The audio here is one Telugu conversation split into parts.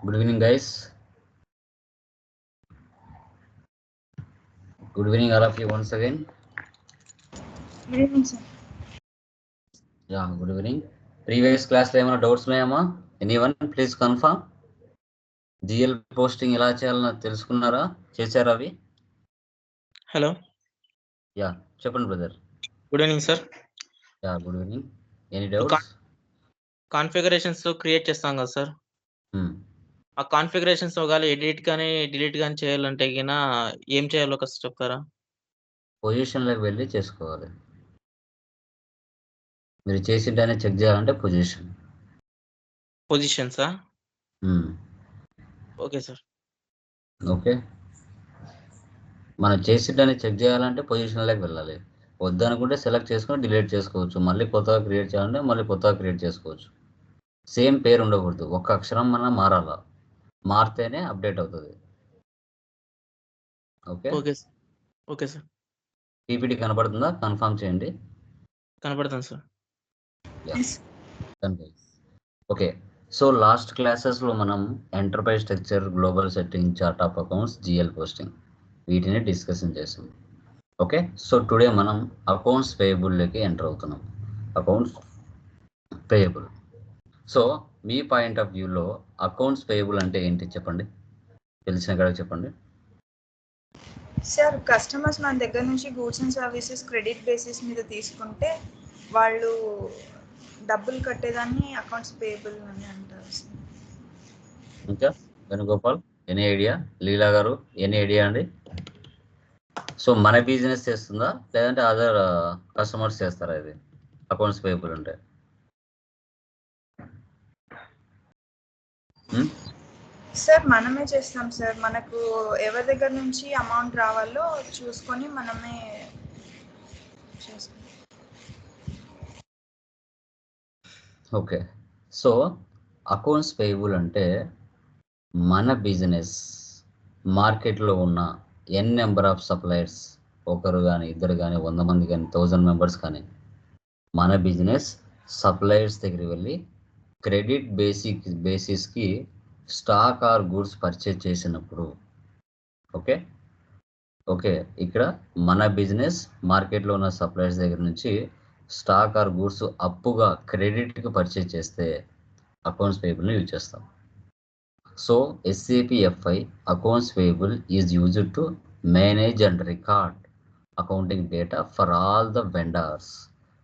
Good evening, guys. Good evening, all of you once again. Good evening, sir. Yeah, good evening. Previous class లో ఏమైనా డౌట్స్ ఉన్నాయమ్మా? Anyone please confirm. GL posting ఎలా చేయాలో తెలుసుకున్నారా? చేశారా అవి? హలో యా చెప్పండి brother. Good evening sir. Yeah good evening. Any doubts? Configurations create చేస్తాం కదా సార్. ఆ కాన్ఫిగరేషన్స్ ఒకవేళ ఎడిట్ కానీ డిలీట్ కానీ చేయాలంటే గిన ఏం చేయాలో ఒకసారి చెప్తారా? పొజిషన్లోకి వెళ్ళి చేసుకోవాలి. మీరు చేసింటనే చెక్ చేయాలంటే పొజిషన్సా? Okay sir. ఓకే, మనం చేసింటనే చెక్ చేయాలంటే పొజిషన్లోకి వెళ్ళాలి. వద్దనుకుంటే సెలెక్ట్ చేసుకొని డిలీట్ చేసుకోవచ్చు. మళ్ళీ కొత్తగా క్రియేట్ చేయాలంటే మళ్ళీ కొత్తగా క్రియేట్ చేసుకోవచ్చు. సేమ్ పేరు ఉండకూడదు, ఒక్క అక్షరం మనం మారాలా, మారితేనే అప్డేట్ అవుతుంది. Okay okay okay sir. PPT కనబడుతుందా? కన్ఫర్మ్ చేయండి. కనపడుతుంది సార్. ఓకే, సో లాస్ట్ క్లాసెస్లో మనం enterprise structure, global setting, chart of accounts, GL posting వీటిని డిస్కషన్ చేసాం. ఓకే, సో టుడే మనం అకౌంట్స్ పేయబుల్లోకి ఎంటర్ అవుతున్నాం. Accounts payable. So me point of వ్యూలో అకౌంట్స్ పేయబుల్ అంటే ఏంటి చెప్పండి, తెలిసిన కాడ చెప్పండి. సార్, కస్టమర్స్ మన దగ్గర నుంచి goods and services credit basis మీద తీసుకుంటే వాళ్ళు డబ్బులు కట్టేదాన్ని అకౌంట్స్ పేయబుల్ అని అంటారు సార్. ఇంకా Venugopal, any idea? Leela garu, any idea అండి? సో మన బిజినెస్ చేస్తుందా లేదంటే అదర్ కస్టమర్స్ చేస్తారా ఇది అకౌంట్స్ పేయబుల్ అంటే? సార్ మనమే చేస్తాం సార్. మనకు ఎవరి దగ్గర నుంచి అమౌంట్ రావాలో చూసుకొని మనమే చేస్తాం. ఓకే, సో అకౌంట్స్ పేయబుల్ అంటే మన బిజినెస్ మార్కెట్లో ఉన్న ఎన్ నెంబర్ ఆఫ్ సప్లయర్స్, ఒకరు కానీ ఇద్దరు కానీ 100 మంది కానీ 1000 మెంబర్స్ కానీ, మన బిజినెస్ సప్లయర్స్ దగ్గరికి వెళ్ళి క్రెడిట్ బేసిస్కి స్టాక్ ఆర్ గూడ్స్ పర్చేజ్ చేసినప్పుడు, ఓకే ఓకే ఇక్కడ మన బిజినెస్ మార్కెట్లో ఉన్న సప్లయర్స్ దగ్గర నుంచి స్టాక్ ఆర్ గూడ్స్ అప్పుగా క్రెడిట్కి పర్చేజ్ చేస్తే అకౌంట్స్ పేయబుల్ని యూజ్ చేస్తాం. So SAP-FI accounts payable is used to manage and record accounting data for all the vendors.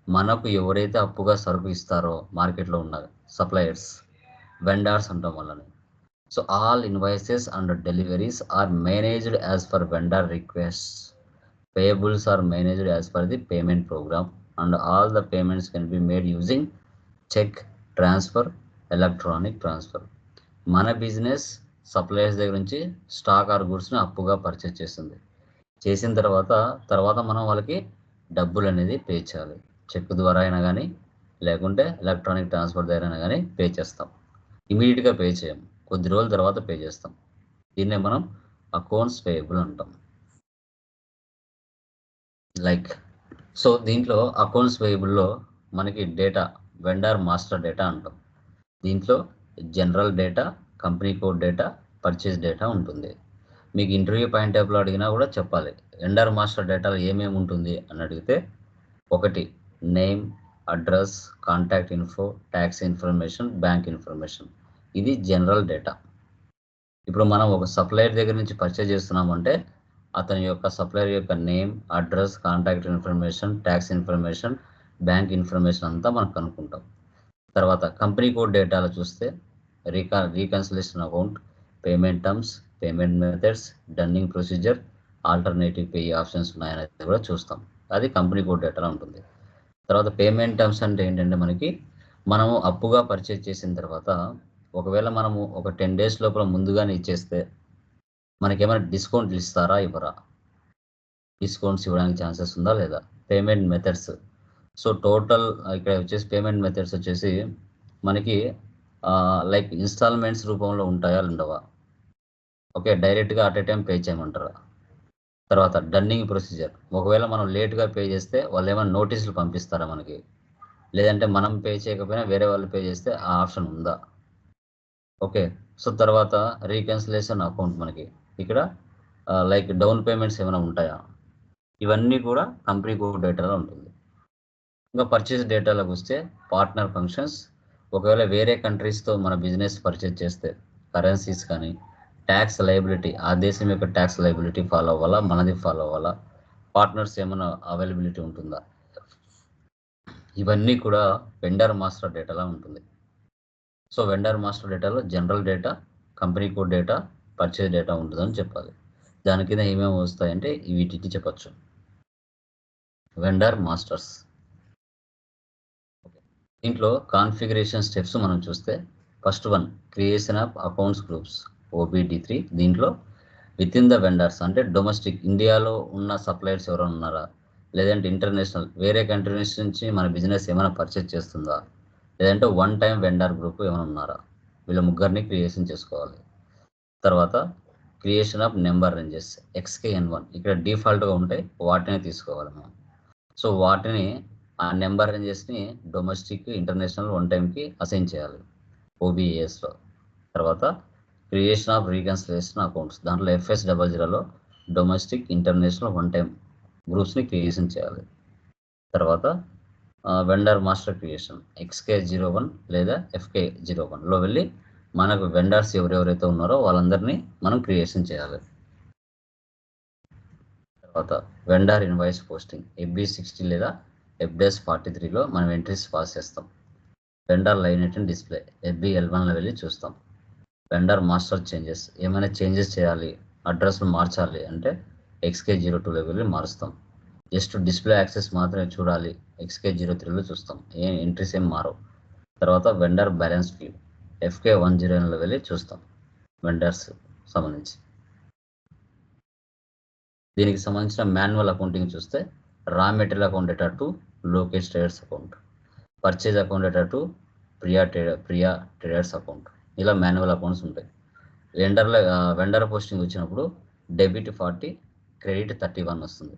మనకు ఎవరైతే అప్పుగా సరుకు ఇస్తారో మార్కెట్లో ఉన్న సప్లయర్స్, వెండర్స్ అంటాం వాళ్ళని. So all invoices and deliveries are managed as per vendor requests. Payables are managed as per the payment program and all the payments can be made using cheque transfer, electronic transfer. మన బిజినెస్ సప్లయర్స్ దగ్గర నుంచి స్టాక్ ఆర్ గూడ్స్ని అప్పుగా పర్చేజ్ చేస్తుంది. చేసిన తర్వాత మనం వాళ్ళకి డబ్బులు అనేది పే చేయాలి. చెక్ ద్వారా అయినా కానీ లేకుంటే ఎలక్ట్రానిక్ ట్రాన్స్ఫర్ ద్వారా అయినా కానీ పే చేస్తాం. ఇమీడియట్గా పే చేయం, కొద్ది రోజుల తర్వాత పే చేస్తాం. దీన్నే మనం అకౌంట్స్ పేయబుల్ అంటాం. సో దీంట్లో అకౌంట్స్ పేయబుల్లో మనకి డేటా వెండర్ మాస్టర్ డేటా అంటాం. దీంట్లో general data, company code data, purchase data ఉంటుంది. మీకు ఇంటర్వ్యూ పాయింట్ ఆఫ్లో అడిగినా కూడా చెప్పాలి వెండర్ మాస్టర్ డేటాలో ఏమేమి ఉంటుంది అని అడిగితే, ఒకటి name, address, contact info, tax information, bank information. ఇది జనరల్ డేటా. ఇప్పుడు మనం ఒక సప్లయర్ దగ్గర నుంచి పర్చేజ్ చేస్తున్నామంటే అతని యొక్క సప్లయర్ యొక్క name, address, contact information, tax information, bank information అంతా మనం కనుక్కుంటాం. తర్వాత కంపెనీ కోడ్ డేటాలో చూస్తే reconciliation account, payment terms, payment methods, dunning procedure, alternative pay options ఉన్నాయనేది కూడా చూస్తాం. అది కంపెనీ కోడ్ డేటాలో ఉంటుంది. తర్వాత పేమెంట్ టర్మ్స్ అంటే ఏంటంటే మనము అప్పుగా పర్చేజ్ చేసిన తర్వాత ఒకవేళ మనము ఒక 10 days లోపల ముందుగానే ఇచ్చేస్తే మనకేమైనా డిస్కౌంట్లు ఇస్తారా, ఇవ్వరా? డిస్కౌంట్స్ ఇవ్వడానికి ఛాన్సెస్ ఉందా లేదా? Payment methods. సో టోటల్ ఇక్కడ వచ్చేసి పేమెంట్ మెథడ్స్ వచ్చేసి మనకి లైక్ ఇన్స్టాల్మెంట్స్ రూపంలో ఉంటాయా ఉండవా? ఓకే, డైరెక్ట్గా అట్ ఏ టైం పే చేయమంటారా? తర్వాత డన్నింగ్ ప్రొసీజర్, ఒకవేళ మనం లేట్గా పే చేస్తే వాళ్ళు ఏమైనా నోటీసులు పంపిస్తారా మనకి? లేదంటే మనం పే చేయకపోయినా వేరే వాళ్ళు పే చేస్తే ఆ ఆప్షన్ ఉందా? ఓకే. సో తర్వాత రీకన్సిలేషన్ అకౌంట్ మనకి ఇక్కడ లైక్ డౌన్ పేమెంట్స్ ఏమైనా ఉంటాయా, ఇవన్నీ కూడా కంపెనీ కోడ్ డేటాలో ఉంటుంది. ఇంకా పర్చేస్ డేటాలోకి వస్తే పార్ట్నర్ ఫంక్షన్స్, ఒకవేళ వేరే కంట్రీస్తో మన బిజినెస్ పర్చేస్ చేస్తే కరెన్సీస్ కానీ, ట్యాక్స్ లయబిలిటీ, ఆ దేశం యొక్క ట్యాక్స్ లయబిలిటీ ఫాలో అవ్వాలా, మనది ఫాలో అవ్వాలా, పార్ట్నర్స్ ఏమైనా అవైలబిలిటీ ఉంటుందా, ఇవన్నీ కూడా వెండర్ మాస్టర్ డేటాలో ఉంటుంది. సో వెండర్ మాస్టర్ డేటాలో general data, company code data, purchase data ఉంటుందని చెప్పాలి. దాని కింద ఏమేమి వస్తాయంటే వీటికి చెప్పచ్చు. వెండర్ మాస్టర్స్, దీంట్లో కాన్ఫిగరేషన్ స్టెప్స్ మనం చూస్తే first one creation of accounts groups OBD3. దీంట్లో విత్ ఇన్ ద వెండర్స్ అంటే డొమెస్టిక్ ఇండియాలో ఉన్న సప్లయర్స్ ఎవరైనా ఉన్నారా, లేదంటే ఇంటర్నేషనల్ వేరే కంట్రీస్ నుంచి మన బిజినెస్ ఏమైనా పర్చేజ్ చేస్తుందా, లేదంటే వన్ టైం వెండర్ గ్రూప్ ఏమైనా ఉన్నారా, వీళ్ళ ముగ్గురిని క్రియేషన్ చేసుకోవాలి. తర్వాత creation of number ranges XKN1, ఇక్కడ డిఫాల్ట్గా ఉంటాయి, వాటిని తీసుకోవాలి మనం. సో వాటిని ఆ నెంబర్ రేంజెస్ని డొమెస్టిక్, ఇంటర్నేషనల్ వన్ టైంకి అసైన్ చేయాలి OBASలో. తర్వాత క్రియేషన్ ఆఫ్ రీకన్సిలేషన్ అకౌంట్స్, దాంట్లో FS00లో డొమెస్టిక్, ఇంటర్నేషనల్ వన్ టైం గ్రూప్స్ని క్రియేషన్ చేయాలి. తర్వాత వెండర్ మాస్టర్ క్రియేషన్ XK01 లేదా FK01లో వెళ్ళి మనకు వెండర్స్ ఎవరెవరైతే ఉన్నారో వాళ్ళందరినీ మనం క్రియేషన్ చేయాలి. తర్వాత వెండర్ ఇన్వాయిస్ పోస్టింగ్ FB60 లేదా FDAS43లో మనం ఎంట్రీస్ పాస్ చేస్తాం. వెండర్ లైన్ ఐటెం డిస్ప్లే FB11లో వెళ్ళి చూస్తాం. వెండర్ మాస్టర్ చేంజెస్, ఏమైనా చేంజెస్ చేయాలి, అడ్రస్లు మార్చాలి అంటే XK02లో వెళ్ళి మారుస్తాం. జస్ట్ డిస్ప్లే యాక్సెస్ మాత్రమే చూడాలి, XK03లో చూస్తాం, ఏం ఎంట్రీస్ ఏం మారవు. తర్వాత వెండర్ బ్యాలెన్స్ వ్యూ FK10లో వెళ్ళి చూస్తాం వెండర్స్ సంబంధించి. దీనికి సంబంధించిన మాన్యువల్ అకౌంటింగ్ చూస్తే raw material account data to Lokesh traders account, purchase account data to Priya traders account, ఇలా మాన్యువల్ అకౌంట్స్ ఉంటాయి. వెండర్ పోస్టింగ్ వచ్చినప్పుడు డెబిట్ 40, క్రెడిట్ 31 వస్తుంది.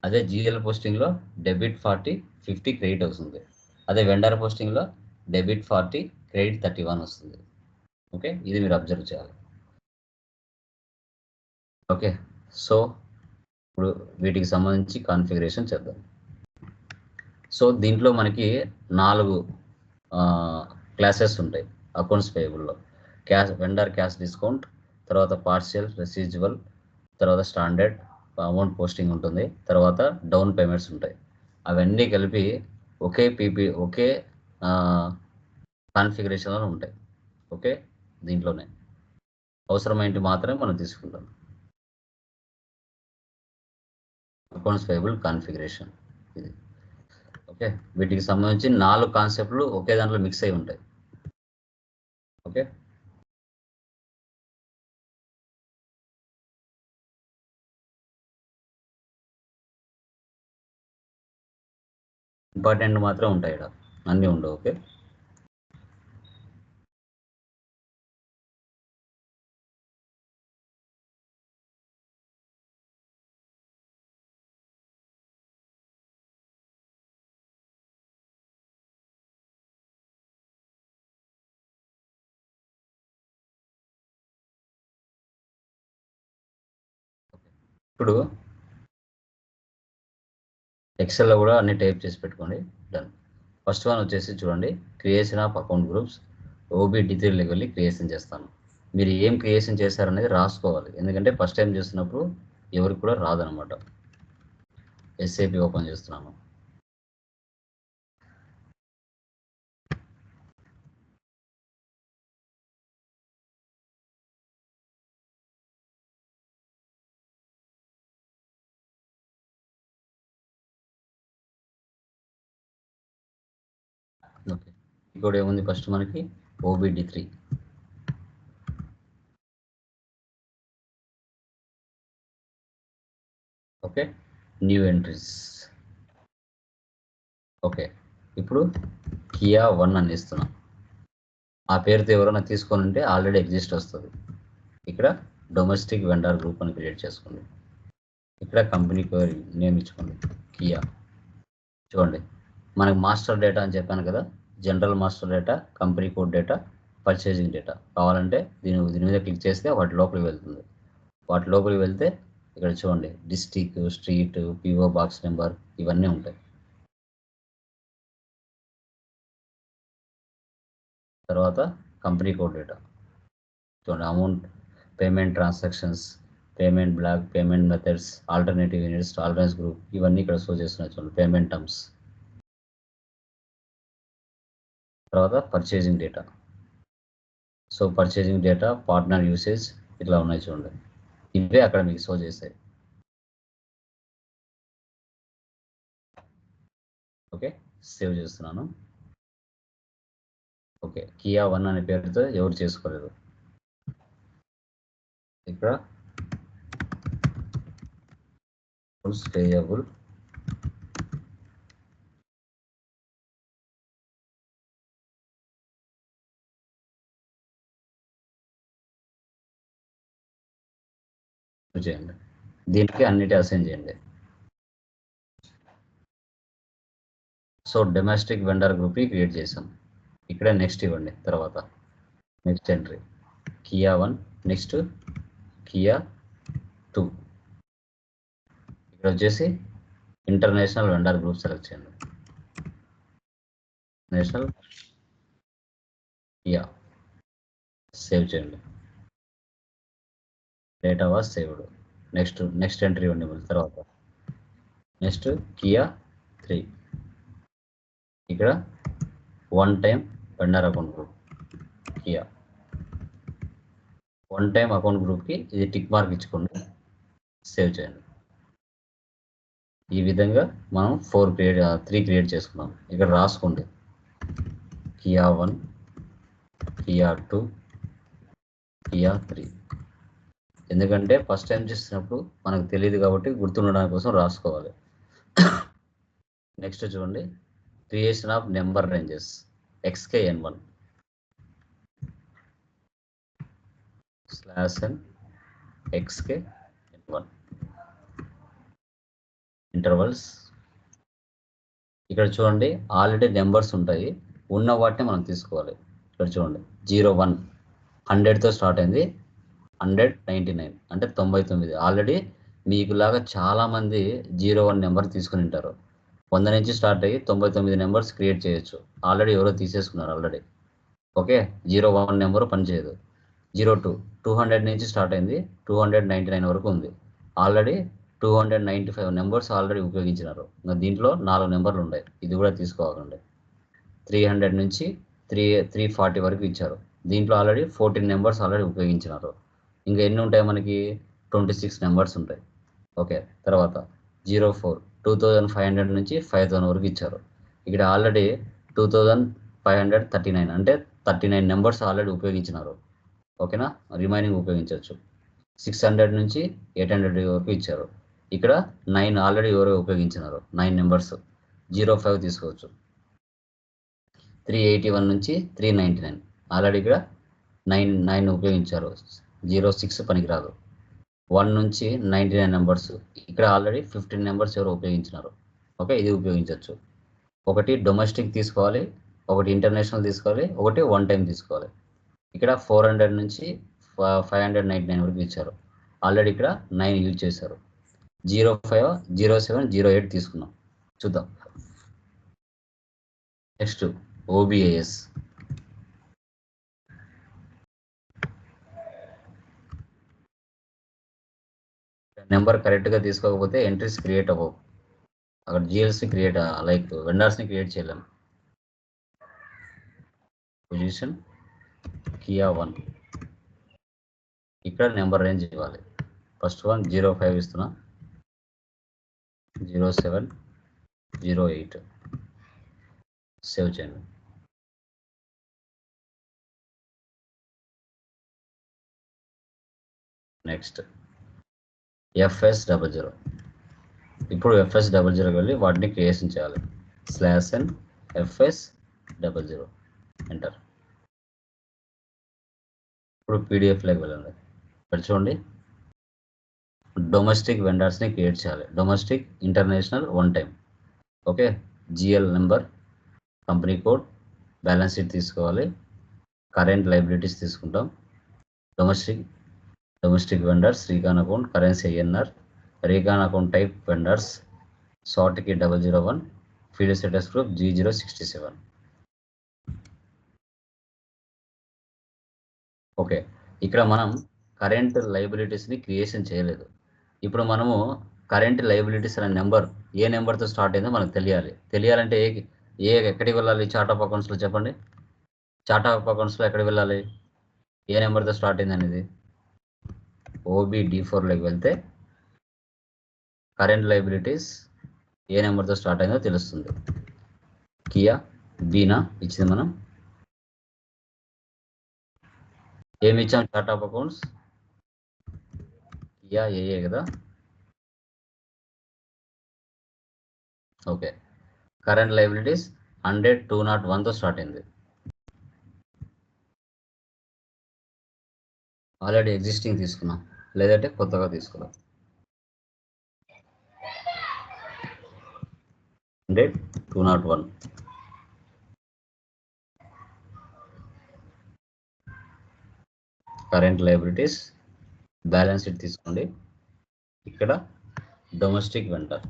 అదే GL పోస్టింగ్లో డెబిట్ 40, 50 క్రెడిట్ వస్తుంది. అదే వెండర్ పోస్టింగ్లో డెబిట్ 40, క్రెడిట్ 31 వస్తుంది. ఓకే, ఇది మీరు అబ్జర్వ్ చేయాలి. ఓకే, సో ఇప్పుడు వీటికి సంబంధించి కాన్ఫిగరేషన్ చేద్దాం. సో దీంట్లో మనకి 4 క్లాసెస్ ఉంటాయి అకౌంట్స్ పేయబుల్లో. వెండర్ క్యాష్ డిస్కౌంట్, తర్వాత పార్షియల్, రెసిడ్యువల్, తర్వాత స్టాండర్డ్ అమౌంట్ పోస్టింగ్ ఉంటుంది, తర్వాత డౌన్ పేమెంట్స్ ఉంటాయి. అవన్నీ కలిపి ఒకే కాన్ఫిగరేషన్లో ఉంటాయి. ఓకే, దీంట్లోనే అవసరమైనవి మాత్రమే మనం తీసుకుంటాం. అకౌంట్స్ పేయబుల్ కాన్ఫిగరేషన్ ఇది. ఓకే, వీటికి సంబంధించి 4 కాన్సెప్ట్లు ఒకే దాంట్లో మిక్స్ అయి ఉంటాయి. ఓకే, ఇంపార్టెంట్ మాత్రం ఉంటాయి, ఇక్కడ అన్నీ ఉండవు. ఓకే, ఇప్పుడు ఎక్సెల్లో కూడా అన్ని టైప్ చేసి పెట్టుకోండి. డన్. ఫస్ట్ వన్ వచ్చేసి చూడండి, క్రియేషన్ ఆఫ్ అకౌంట్ గ్రూప్స్ OBD3లోకి వెళ్ళి క్రియేషన్ చేస్తాను. మీరు ఏం క్రియేషన్ చేశారనేది రాసుకోవాలి, ఎందుకంటే ఫస్ట్ టైం చేస్తున్నప్పుడు ఎవరికి కూడా రాదనమాట. SAP ఓపెన్ చేస్తున్నాను. ఓకే, ఇక్కడ ఏముంది ఫస్ట్ మనకి OBD3. Okay, new entries. Okay, ఇప్పుడు కియా 1 అని ఇస్తున్నాం. ఆ పేరుతో ఎవరైనా తీసుకొని ఉంటే ఆల్రెడీ ఎగ్జిస్ట్ వస్తుంది. ఇక్కడ డొమెస్టిక్ వెండర్ గ్రూప్ అని క్రియేట్ చేసుకోండి. ఇక్కడ కంపెనీ నేమ్ ఇచ్చుకోండి కియా. చూడండి, మనకు మాస్టర్ డేటా అని చెప్పాను కదా, general master data, company code data, purchasing data కావాలంటే దీని మీద క్లిక్ చేస్తే వాటి లోపలికి వెళ్తుంది. వాటి లోపలికి వెళ్తే ఇక్కడ చూడండి district, street, PO box number ఇవన్నీ ఉంటాయి. తర్వాత కంపెనీ కోడ్ డేటా చూడండి, amount, payment transactions, payment block, payment methods, alternative units, tolerance group ఇవన్నీ ఇక్కడ షో చేస్తున్నాయి చూడండి, పేమెంట్ టర్మ్స్. తర్వాత purchasing data. So purchasing data, partner usage ఇట్లా ఉన్నాయి చూడండి, ఇవే అక్కడ మీకు షో చేస్తాయి. ఓకే, సేవ్ చేస్తున్నాను. ఓకే, కియా 1 అనే పేరుతో ఎవరు చేసుకోలేదు. ఇక్కడ పేయబుల్ చేయండి, దీనికి అన్నిటి అసైన్ చేయండి. సో డొమెస్టిక్ వెండర్ గ్రూప్ని క్రియేట్ చేసాం. ఇక్కడ నెక్స్ట్ ఇవ్వండి. తర్వాత next entry Kia 1, next Kia 2. ఇక్కడ వచ్చేసి ఇంటర్నేషనల్ వెండర్ గ్రూప్ సెలెక్ట్ చేయండి. నేషనల్ కియా సేవ్ చేయండి. Data was saved. Next entry ఇవ్వండి. తర్వాత నెక్స్ట్ కియా 3. ఇక్కడ 1 time vendor account group Kia 1 time account గ్రూప్కి ఇది టిక్ మార్క్ ఇచ్చుకోండి, సేవ్ చేయండి. ఈ విధంగా మనం 3 క్రియేట్ చేసుకున్నాం. ఇక్కడ రాసుకోండి కియా 1, కియా 2, కియా 3. ఎందుకంటే ఫస్ట్ టైం చేస్తున్నప్పుడు మనకు తెలియదు కాబట్టి గుర్తుండడానికి కోసం రాసుకోవాలి. నెక్స్ట్ చూడండి, creation of number ranges XKN1 /n XKN1 intervals. ఇక్కడ చూడండి ఆల్రెడీ నెంబర్స్ ఉంటాయి, ఉన్న వాటిని మనం తీసుకోవాలి. ఇక్కడ చూడండి 01 100తో స్టార్ట్ అయింది, 199 అంటే 99. ఆల్రెడీ మీకులాగా చాలామంది 01 నెంబర్ తీసుకుని ఉంటారు. 100 నుంచి స్టార్ట్ అయ్యి 99 నెంబర్స్ క్రియేట్ చేయొచ్చు. ఆల్రెడీ ఎవరో తీసేసుకున్నారు ఆల్రెడీ. ఓకే, 01 నెంబర్ పనిచేయదు. 02 200 నుంచి స్టార్ట్ అయింది, 299 వరకు ఉంది. ఆల్రెడీ 295 నెంబర్స్ ఆల్రెడీ ఉపయోగించినారు. ఇంకా దీంట్లో 4 నెంబర్లు ఉన్నాయి, ఇది కూడా తీసుకోవాలండి. 300 నుంచి 340 వరకు ఇచ్చారు. దీంట్లో ఆల్రెడీ 14 నెంబర్స్ ఆల్రెడీ ఉపయోగించినారు. ఇంకా ఎన్ని ఉంటాయి మనకి? 26 నెంబర్స్ ఉంటాయి. ఓకే, తర్వాత 04 2500 నుంచి 5000 వరకు ఇచ్చారు. ఇక్కడ ఆల్రెడీ 2539 అంటే 39 నెంబర్స్ ఆల్రెడీ ఉపయోగించినారు. ఓకేనా, రిమైనింగ్ ఉపయోగించవచ్చు. 600 నుంచి 800 వరకు ఇచ్చారు. ఇక్కడ 9 ఆల్రెడీ ఎవరో ఉపయోగించినారు, 9 నెంబర్స్. 05 తీసుకోవచ్చు. 381 నుంచి 399 ఆల్రెడీ ఇక్కడ 9 ఉపయోగించారు. 06 పనికిరాదు. 1 నుంచి 99 నెంబర్స్, ఇక్కడ ఆల్రెడీ 15 నెంబర్స్ ఎవరు ఉపయోగించినారు. ఓకే, ఇది ఉపయోగించవచ్చు. ఒకటి డొమెస్టిక్ తీసుకోవాలి, ఒకటి ఇంటర్నేషనల్ తీసుకోవాలి, ఒకటి 1 టైం తీసుకోవాలి. ఇక్కడ 400 నుంచి 599 వరకు ఇచ్చారు. ఆల్రెడీ ఇక్కడ 9 యూజ్ చేశారు. 05, 07, 08 తీసుకున్నాం. చూద్దాం. Next OBAS. నెంబర్ కరెక్ట్గా తీసుకోకపోతే ఎంట్రీస్ క్రియేట్ అవ్వవు. అక్కడ GLC క్రియేట్ లైక్ వెండర్స్ని క్రియేట్ చేయలేం. Position Kia 1. ఇక్కడ నెంబర్ రేంజ్ ఇవ్వాలి. ఫస్ట్ వన్ 05 ఇస్తున్నా, 07, 08 సేవ్ చేయండి. Next FS00. ఇప్పుడు FS00 వెళ్ళి వాటిని క్రియేషన్ చేయాలి. /n FS00 enter. ఇప్పుడు PDF-లోకి వెళ్ళండి. ఇక్కడ చూడండి, డొమెస్టిక్ వెండర్స్ని క్రియేట్ చేయాలి. Domestic, international, 1 time. Okay, GL number, company code, balance sheet తీసుకోవాలి, కరెంట్ లైబిలిటీస్ తీసుకుంటాం. Domestic vendors, recon account, currency INR, recon account type vendors, షార్ట్కి 001, field status group G067. Okay, ఇక్కడ మనం కరెంట్ లైబిలిటీస్ని క్రియేషన్ చేయలేదు. ఇప్పుడు మనము కరెంట్ లైబిలిటీస్ అనే నెంబర్ ఏ నెంబర్తో స్టార్ట్ అయిందో మనకు తెలియాలంటే ఎక్కడికి వెళ్ళాలి? చార్ట్ ఆఫ్ అకౌంట్స్లో చెప్పండి. చార్ట్ ఆఫ్ అకౌంట్స్లో ఎక్కడికి వెళ్ళాలి? ఏ నెంబర్తో స్టార్ట్ అయింది అనేది OBD4లోకి వెళ్తే కరెంట్ లైబిలిటీస్ ఏ నెంబర్తో స్టార్ట్ అయిందో తెలుస్తుంది. కియా బీనా ఇచ్చింది. మనం ఏమి ఇచ్చాం? చార్ట్ ఆఫ్ అకౌంట్స్ కియా ఏఏ కదా. ఓకే, కరెంట్ లైబిలిటీస్ 100,201తో స్టార్ట్ అయింది. ఆల్రెడీ ఎగ్జిస్టింగ్ తీసుకున్నాం, లేదంటే కొత్తగా తీసుకున్నాం. 100,201. కరెంట్ లైబిలిటీస్ బ్యాలెన్స్ షీట్ తీసుకోండి. ఇక్కడ డొమెస్టిక్ వెండర్,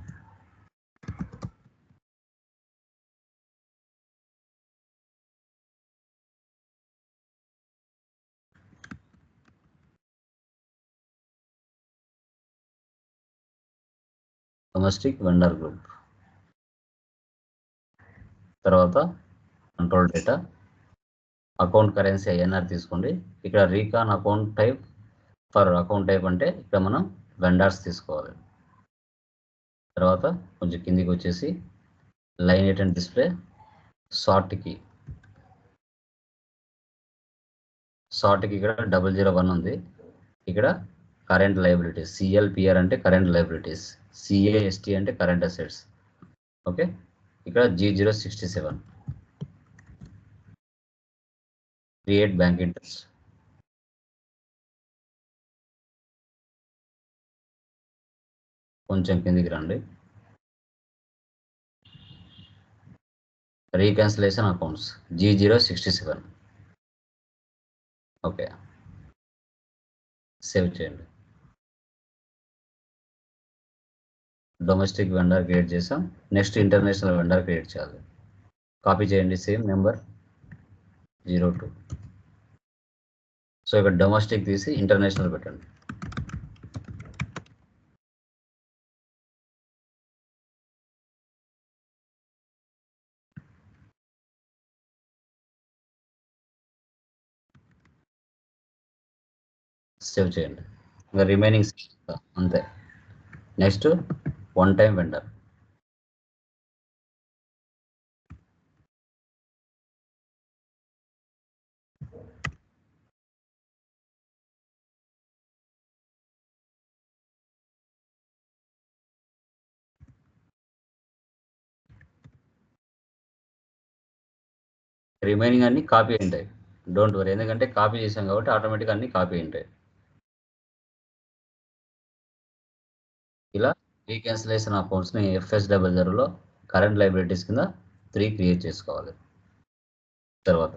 గ్రూప్. తర్వాత control data, account currency INR తీసుకోండి. ఇక్కడ recon account type for account type అంటే ఇక్కడ మనం వెండర్స్ తీసుకోవాలి. తర్వాత కొంచెం కిందికి వచ్చేసి లైన్ ఎయిట్ అండ్ డిస్ప్లే, షార్ట్కి ఇక్కడ 001 ఉంది. ఇక్కడ కరెంట్ లైబిలిటీస్, CLPR అంటే కరెంట్ లైబిలిటీస్, CAST అంటే కరెంట్ అసెట్స్. ఓకే, ఇక్కడ G067 క్రియేట్ బ్యాంక్ ఇంట్రెస్ట్. కొంచెం కిందికి రండి. Reconciliation accounts G067. Okay, save చేయండి. డొమెస్టిక్ వెండర్ క్రియేట్ చేసాం. నెక్స్ట్ ఇంటర్నేషనల్ వెండర్ క్రియేట్ చేయాలి. కాపీ చేయండి, సేమ్ నెంబర్ 02. సో ఇక్కడ డొమెస్టిక్ తీసి ఇంటర్నేషనల్ పెట్టండి. సేవ్ చేయండి. ఇంకా రిమైనింగ్ అంతే. Next one time vendor, remaining అన్ని కాపీ ఉంటాయి. డోంట్ వరీ, ఎందుకంటే కాపీ చేసాం కాబట్టి ఆటోమేటిక్గా అన్ని కాపీ ఉంటాయి. ఇలా రీక్యాన్సిలేషన్ అకౌంట్స్ని FS00లో కరెంట్ లైబిలిటీస్ కింద 3 క్రియేట్ చేసుకోవాలి. తర్వాత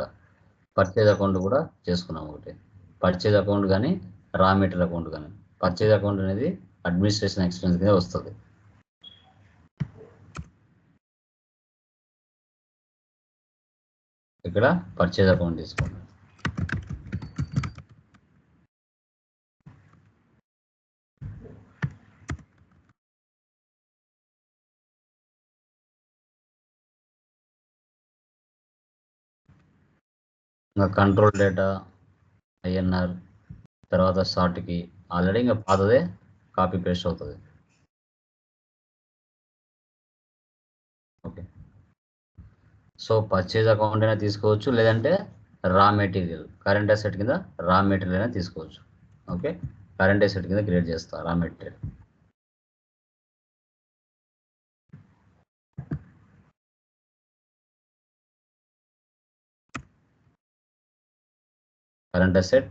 పర్చేజ్ అకౌంట్ కూడా చేసుకున్నాం. ఒకటి పర్చేజ్ అకౌంట్ కానీ రా మెటీరియల్ అకౌంట్ కానీ. పర్చేజ్ అకౌంట్ అనేది అడ్మినిస్ట్రేషన్ ఎక్స్పెన్స్ కింద వస్తుంది. ఇక్కడ పర్చేజ్ అకౌంట్ తీసుకోండి. ఇంకా కంట్రోల్ డేటా INR, తర్వాత షార్ట్కి ఆల్రెడీ ఇంకా పాతదే కాపీ పేస్ట్ అవుతుంది. ఓకే, సో పర్చేజ్ అకౌంట్ అయినా తీసుకోవచ్చు, లేదంటే రా మెటీరియల్ కరెంట్ అసెట్ కింద రా మెటీరియల్ అయినా తీసుకోవచ్చు. ఓకే, కరెంట్ అసెట్ కింద క్రియేట్ చేస్తా raw material. Current asset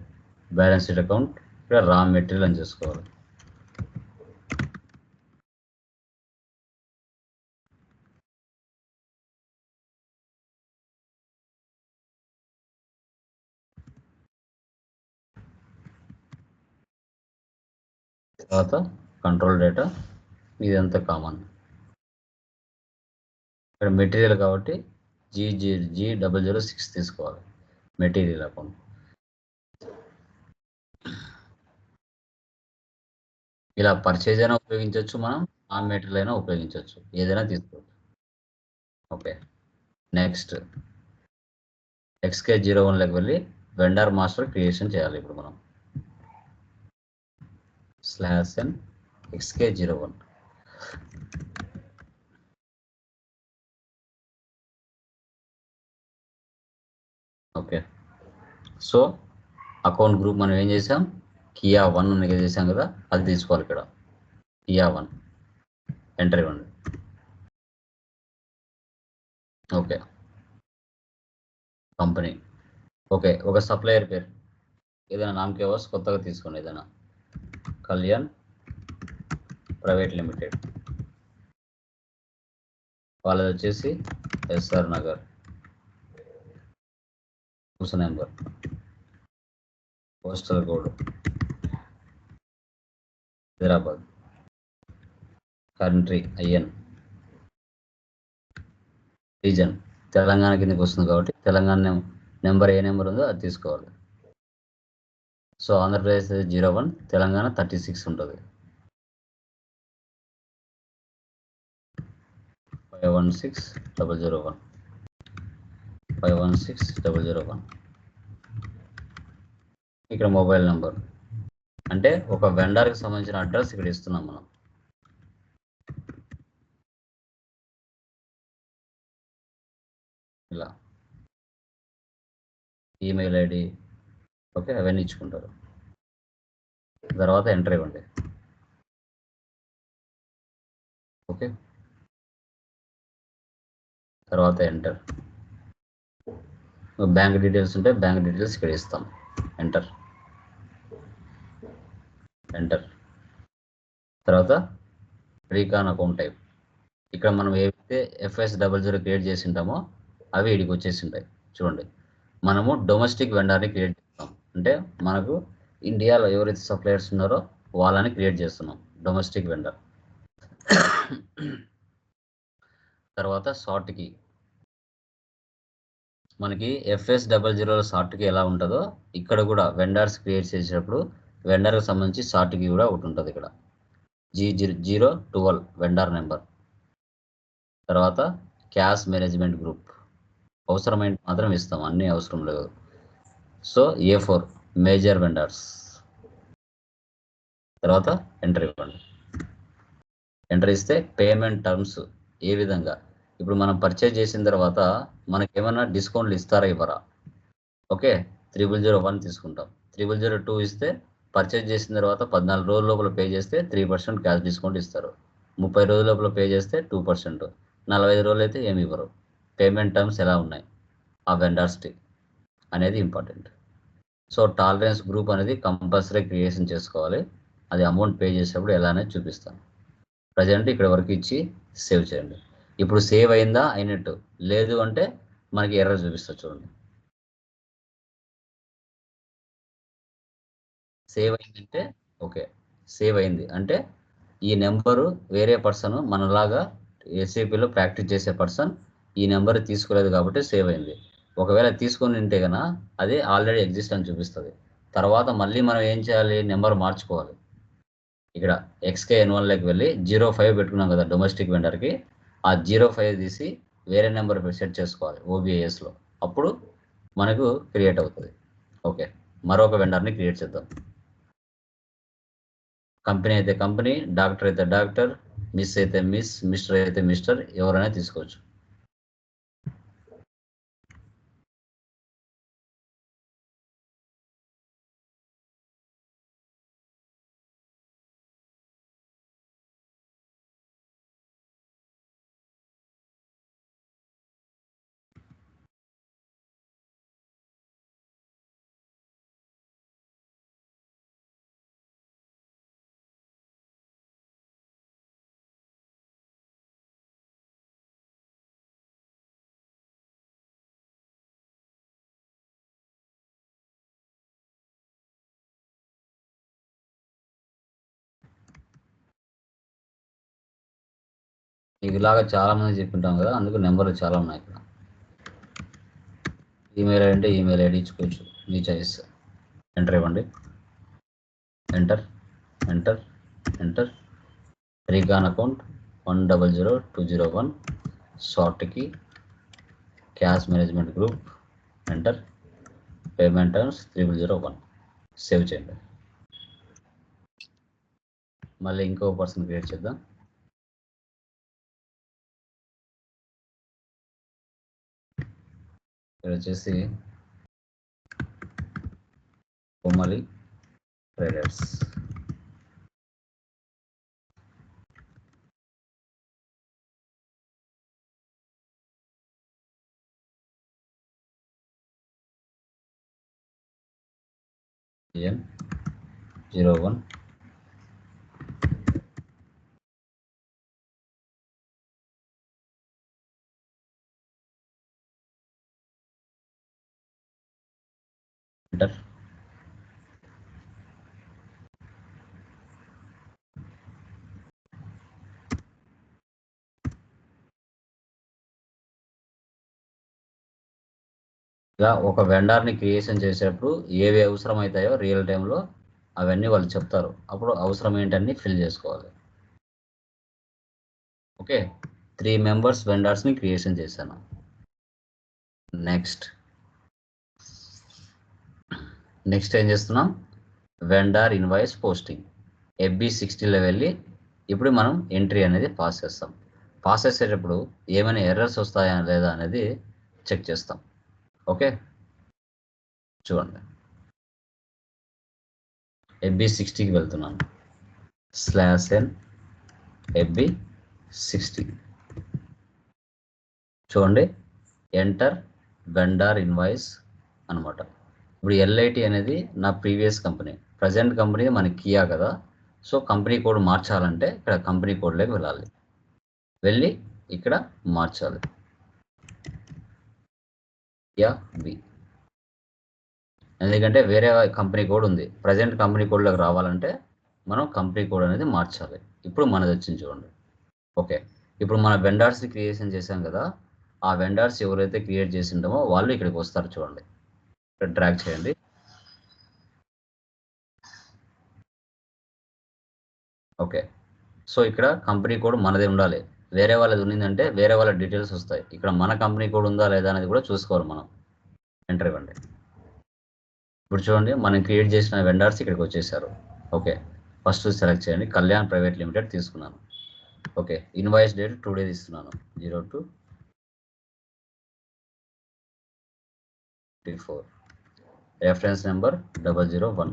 balance sheet account, ఇక్కడ రా మెటీరియల్ అని చేసుకోవాలి. తర్వాత కంట్రోల్ డేటా, ఇదంతా కామన్. ఇక్కడ మెటీరియల్ కాబట్టి G006 తీసుకోవాలి మెటీరియల్ అకౌంట్. ఇలా పర్చేజ్ అయినా ఉపయోగించవచ్చు, మనం నాన్ మెటీరియల్ అయినా ఉపయోగించవచ్చు, ఏదైనా తీసుకోవచ్చు. ఓకే, నెక్స్ట్ XK01లోకి వెళ్ళి వెండర్ మాస్టర్ క్రియేషన్ చేయాలి. ఇప్పుడు మనం /n XK01. Okay, so account group మనం ఏం చేసాం, Kia 1 అని చేసాం కదా, అది తీసుకోవాలి. ఇక్కడ Kia 1 ఎంటర్ ఇవ్వండి. Okay, company. ఓకే, ఒక సప్లయర్ పేరు ఏదైనా నామకేవాస్ కొత్తగా తీసుకోండి, ఏదైనా కళ్యాణ్ ప్రైవేట్ లిమిటెడ్. వాళ్ళది వచ్చేసి SR Nagar, house number, postal code Hyderabad, country IN, reason Telangana కిందకి వస్తుంది కాబట్టి తెలంగాణ నెంబర్ ఏ నెంబర్ ఉందో అది తీసుకోవాలి. సో ఆంధ్రప్రదేశ్ 01, తెలంగాణ 36 ఉంటుంది. 516001 516001. ఇక్కడ మొబైల్ నెంబర్ అంటే ఒక వెండర్కి సంబంధించిన అడ్రస్ ఇక్కడ ఇస్తున్నాం మనం. ఇలా ఈమెయిల్ ID, ఓకే, అవన్నీ ఇచ్చుకుంటారు. తర్వాత ఎంటర్ ఇవ్వండి. ఓకే, తర్వాత ఎంటర్. బ్యాంక్ డీటెయిల్స్ ఉంటే బ్యాంక్ డీటెయిల్స్ ఇక్కడ ఇస్తాం. ఎంటర్. తర్వాత రీకాన్ అకౌంట్ టైప్. ఇక్కడ మనం ఏవైతే FS00 క్రియేట్ చేసి ఉంటామో అవి ఇడికి వచ్చేసి ఉంటాయి. చూడండి, మనము డొమెస్టిక్ వెండర్ని క్రియేట్ చేస్తాం. అంటే మనకు ఇండియాలో ఎవరైతే సప్లయర్స్ ఉన్నారో వాళ్ళని క్రియేట్ చేస్తున్నాం, డొమెస్టిక్ వెండర్. తర్వాత షార్ట్ కీ. మనకి FS00 షార్ట్ కీ ఎలా ఉంటుందో ఇక్కడ కూడా వెండర్స్ క్రియేట్ చేసేటప్పుడు వెండర్కి సంబంధించి షార్ట్ కీ కూడా ఒకటి ఉంటుంది. ఇక్కడ G012 వెండర్ నెంబర్. తర్వాత క్యాష్ మేనేజ్మెంట్ గ్రూప్, అవసరమైన మాత్రం ఇస్తాం, అన్నీ అవసరం లేదు. So A4 major vendors. తర్వాత ఎంటర్ ఇవ్వండి. ఎంటర్ ఇస్తే పేమెంట్ టర్మ్స్ ఏ విధంగా, ఇప్పుడు మనం పర్చేజ్ చేసిన తర్వాత మనకి ఏమైనా డిస్కౌంట్లు ఇస్తారా ఇవ్వరా? ఓకే, 3001 తీసుకుంటాం. 3002 ఇస్తే పర్చేజ్ చేసిన తర్వాత 14 రోజుల లోపల పే చేస్తే 3% క్యాష్ డిస్కౌంట్ ఇస్తారు. 30 రోజుల లోపల పే చేస్తే 2%, 45 రోజులు అయితే ఏమి ఇవ్వరు. పేమెంట్ టర్మ్స్ ఎలా ఉన్నాయి ఆ వెండర్స్కి అనేది ఇంపార్టెంట్. సో టాలరెన్స్ గ్రూప్ అనేది కంపల్సరీ క్రియేషన్ చేసుకోవాలి. అది అమౌంట్ పే చేసేటప్పుడు ఎలా అనేది చూపిస్తాను. ప్రజెంట్ ఇక్కడ వరకు ఇచ్చి సేవ్ చేయండి. ఇప్పుడు సేవ్ అయిందా, అయినట్టు. లేదు అంటే మనకి ఎర్రర్ చూపిస్తుంది. చూడండి, సేవ్ అయిందంటే ఓకే, సేవ్ అయింది అంటే ఈ నెంబరు వేరే పర్సన్ మనలాగా SAPలో ప్రాక్టీస్ చేసే పర్సన్ ఈ నెంబర్ తీసుకోలేదు కాబట్టి సేవ్ అయింది. ఒకవేళ తీసుకొని ఉంటే కనుక అది ఆల్రెడీ ఎగ్జిస్ట్ అని చూపిస్తుంది. తర్వాత మళ్ళీ మనం ఏం చేయాలి, నెంబర్ మార్చుకోవాలి. ఇక్కడ XKN1లోకి వెళ్ళి 05 పెట్టుకున్నాం కదా డొమెస్టిక్ వెండర్కి, ఆ 05 తీసి వేరే నెంబర్ సెట్ చేసుకోవాలి OBISలో. అప్పుడు మనకు క్రియేట్ అవుతుంది. ఓకే, మరొక వెండర్ని క్రియేట్ చేద్దాం. కంపెనీ అయితే కంపెనీ, డాక్టర్ అయితే డాక్టర్, మిస్ అయితే మిస్, మిస్టర్ అయితే మిస్టర్, ఎవరైనా తీసుకోవచ్చు. మీకు ఇలాగా చాలా మంది చెప్పుకుంటాం కదా, అందుకు నెంబర్లు చాలా ఉన్నాయి ఇక్కడ. ఈమెయిల్ అంటే ఈమెయిల్ ఐడి ఇచ్చుకోవచ్చు, మీ చాయిస్. ఎంటర్ ఇవ్వండి. Enter enter enter. Recon account 100201, షార్ట్కి cash management group. Enter. Payment terms 3001. Save చేయండి. మళ్ళీ ఇంకో పర్సన్ క్రియేట్ చేద్దాం. ఇక్కడ వచ్చేసి కొమ్మలి ట్రేడర్స్. N01. Enter. ఇలా ఒక వెండర్ని క్రియేషన్ చేసేటప్పుడు ఏవి అవసరం అవుతాయో రియల్ టైంలో అవన్నీ వాళ్ళు చెప్తారు. అప్పుడు అవసరం ఏంటని ఫిల్ చేసుకోవాలి. ఓకే, 3 మెంబర్స్ వెండర్స్ని క్రియేషన్ చేశాను. నెక్స్ట్ ఏం చేస్తున్నాం? Vendor invoice posting. FB60లో వెళ్ళి ఇప్పుడు మనం ఎంట్రీ అనేది పాస్ చేస్తాం. పాస్ చేసేటప్పుడు ఏమైనా ఎర్రర్స్ వస్తాయా లేదా అనేది చెక్ చేస్తాం. ఓకే, చూడండి. FB60కి వెళ్తున్నాను. /n FB60. చూడండి, ఎంటర్ వెండర్ ఇన్వాయిస్ అనమాట. ఇప్పుడు LIT అనేది నా ప్రీవియస్ కంపెనీ, ప్రజెంట్ కంపెనీ మనకి కియా కదా. సో కంపెనీ కోడ్ మార్చాలంటే ఇక్కడ కంపెనీ కోడ్లోకి వెళ్ళాలి. వెళ్ళి ఇక్కడ మార్చాలి. B, ఎందుకంటే వేరే కంపెనీ కోడ్ ఉంది. ప్రజెంట్ కంపెనీ కోడ్లోకి రావాలంటే మనం కంపెనీ కోడ్ అనేది మార్చాలి. ఇప్పుడు మనది వచ్చింది చూడండి. ఓకే, ఇప్పుడు మన వెండర్స్ క్రియేషన్ చేశాం కదా, ఆ వెండర్స్ ఎవరైతే క్రియేట్ చేసి ఉంటామో వాళ్ళు ఇక్కడికి వస్తారు. చూడండి, ఇక్కడ డ్రాగ్ చేయండి. ఓకే, సో ఇక్కడ కంపెనీ కోడ్ మనదే ఉండాలి. వేరే వాళ్ళది ఉన్నిందంటే వేరే వాళ్ళ డీటెయిల్స్ వస్తాయి. ఇక్కడ మన కంపెనీ కోడ్ ఉందా లేదా అనేది కూడా చూసుకోవాలి మనం. ఎంటర్ ఇవ్వండి. ఇప్పుడు చూడండి, మనం క్రియేట్ చేసిన వెండర్స్ ఇక్కడికి వచ్చేసారు. ఓకే, ఫస్ట్ సెలెక్ట్ చేయండి. కళ్యాణ్ ప్రైవేట్ లిమిటెడ్ తీసుకున్నాను. ఓకే, ఇన్వాయిస్ డేట్ 2 days ఇస్తున్నాను. 02/24. Reference number 001.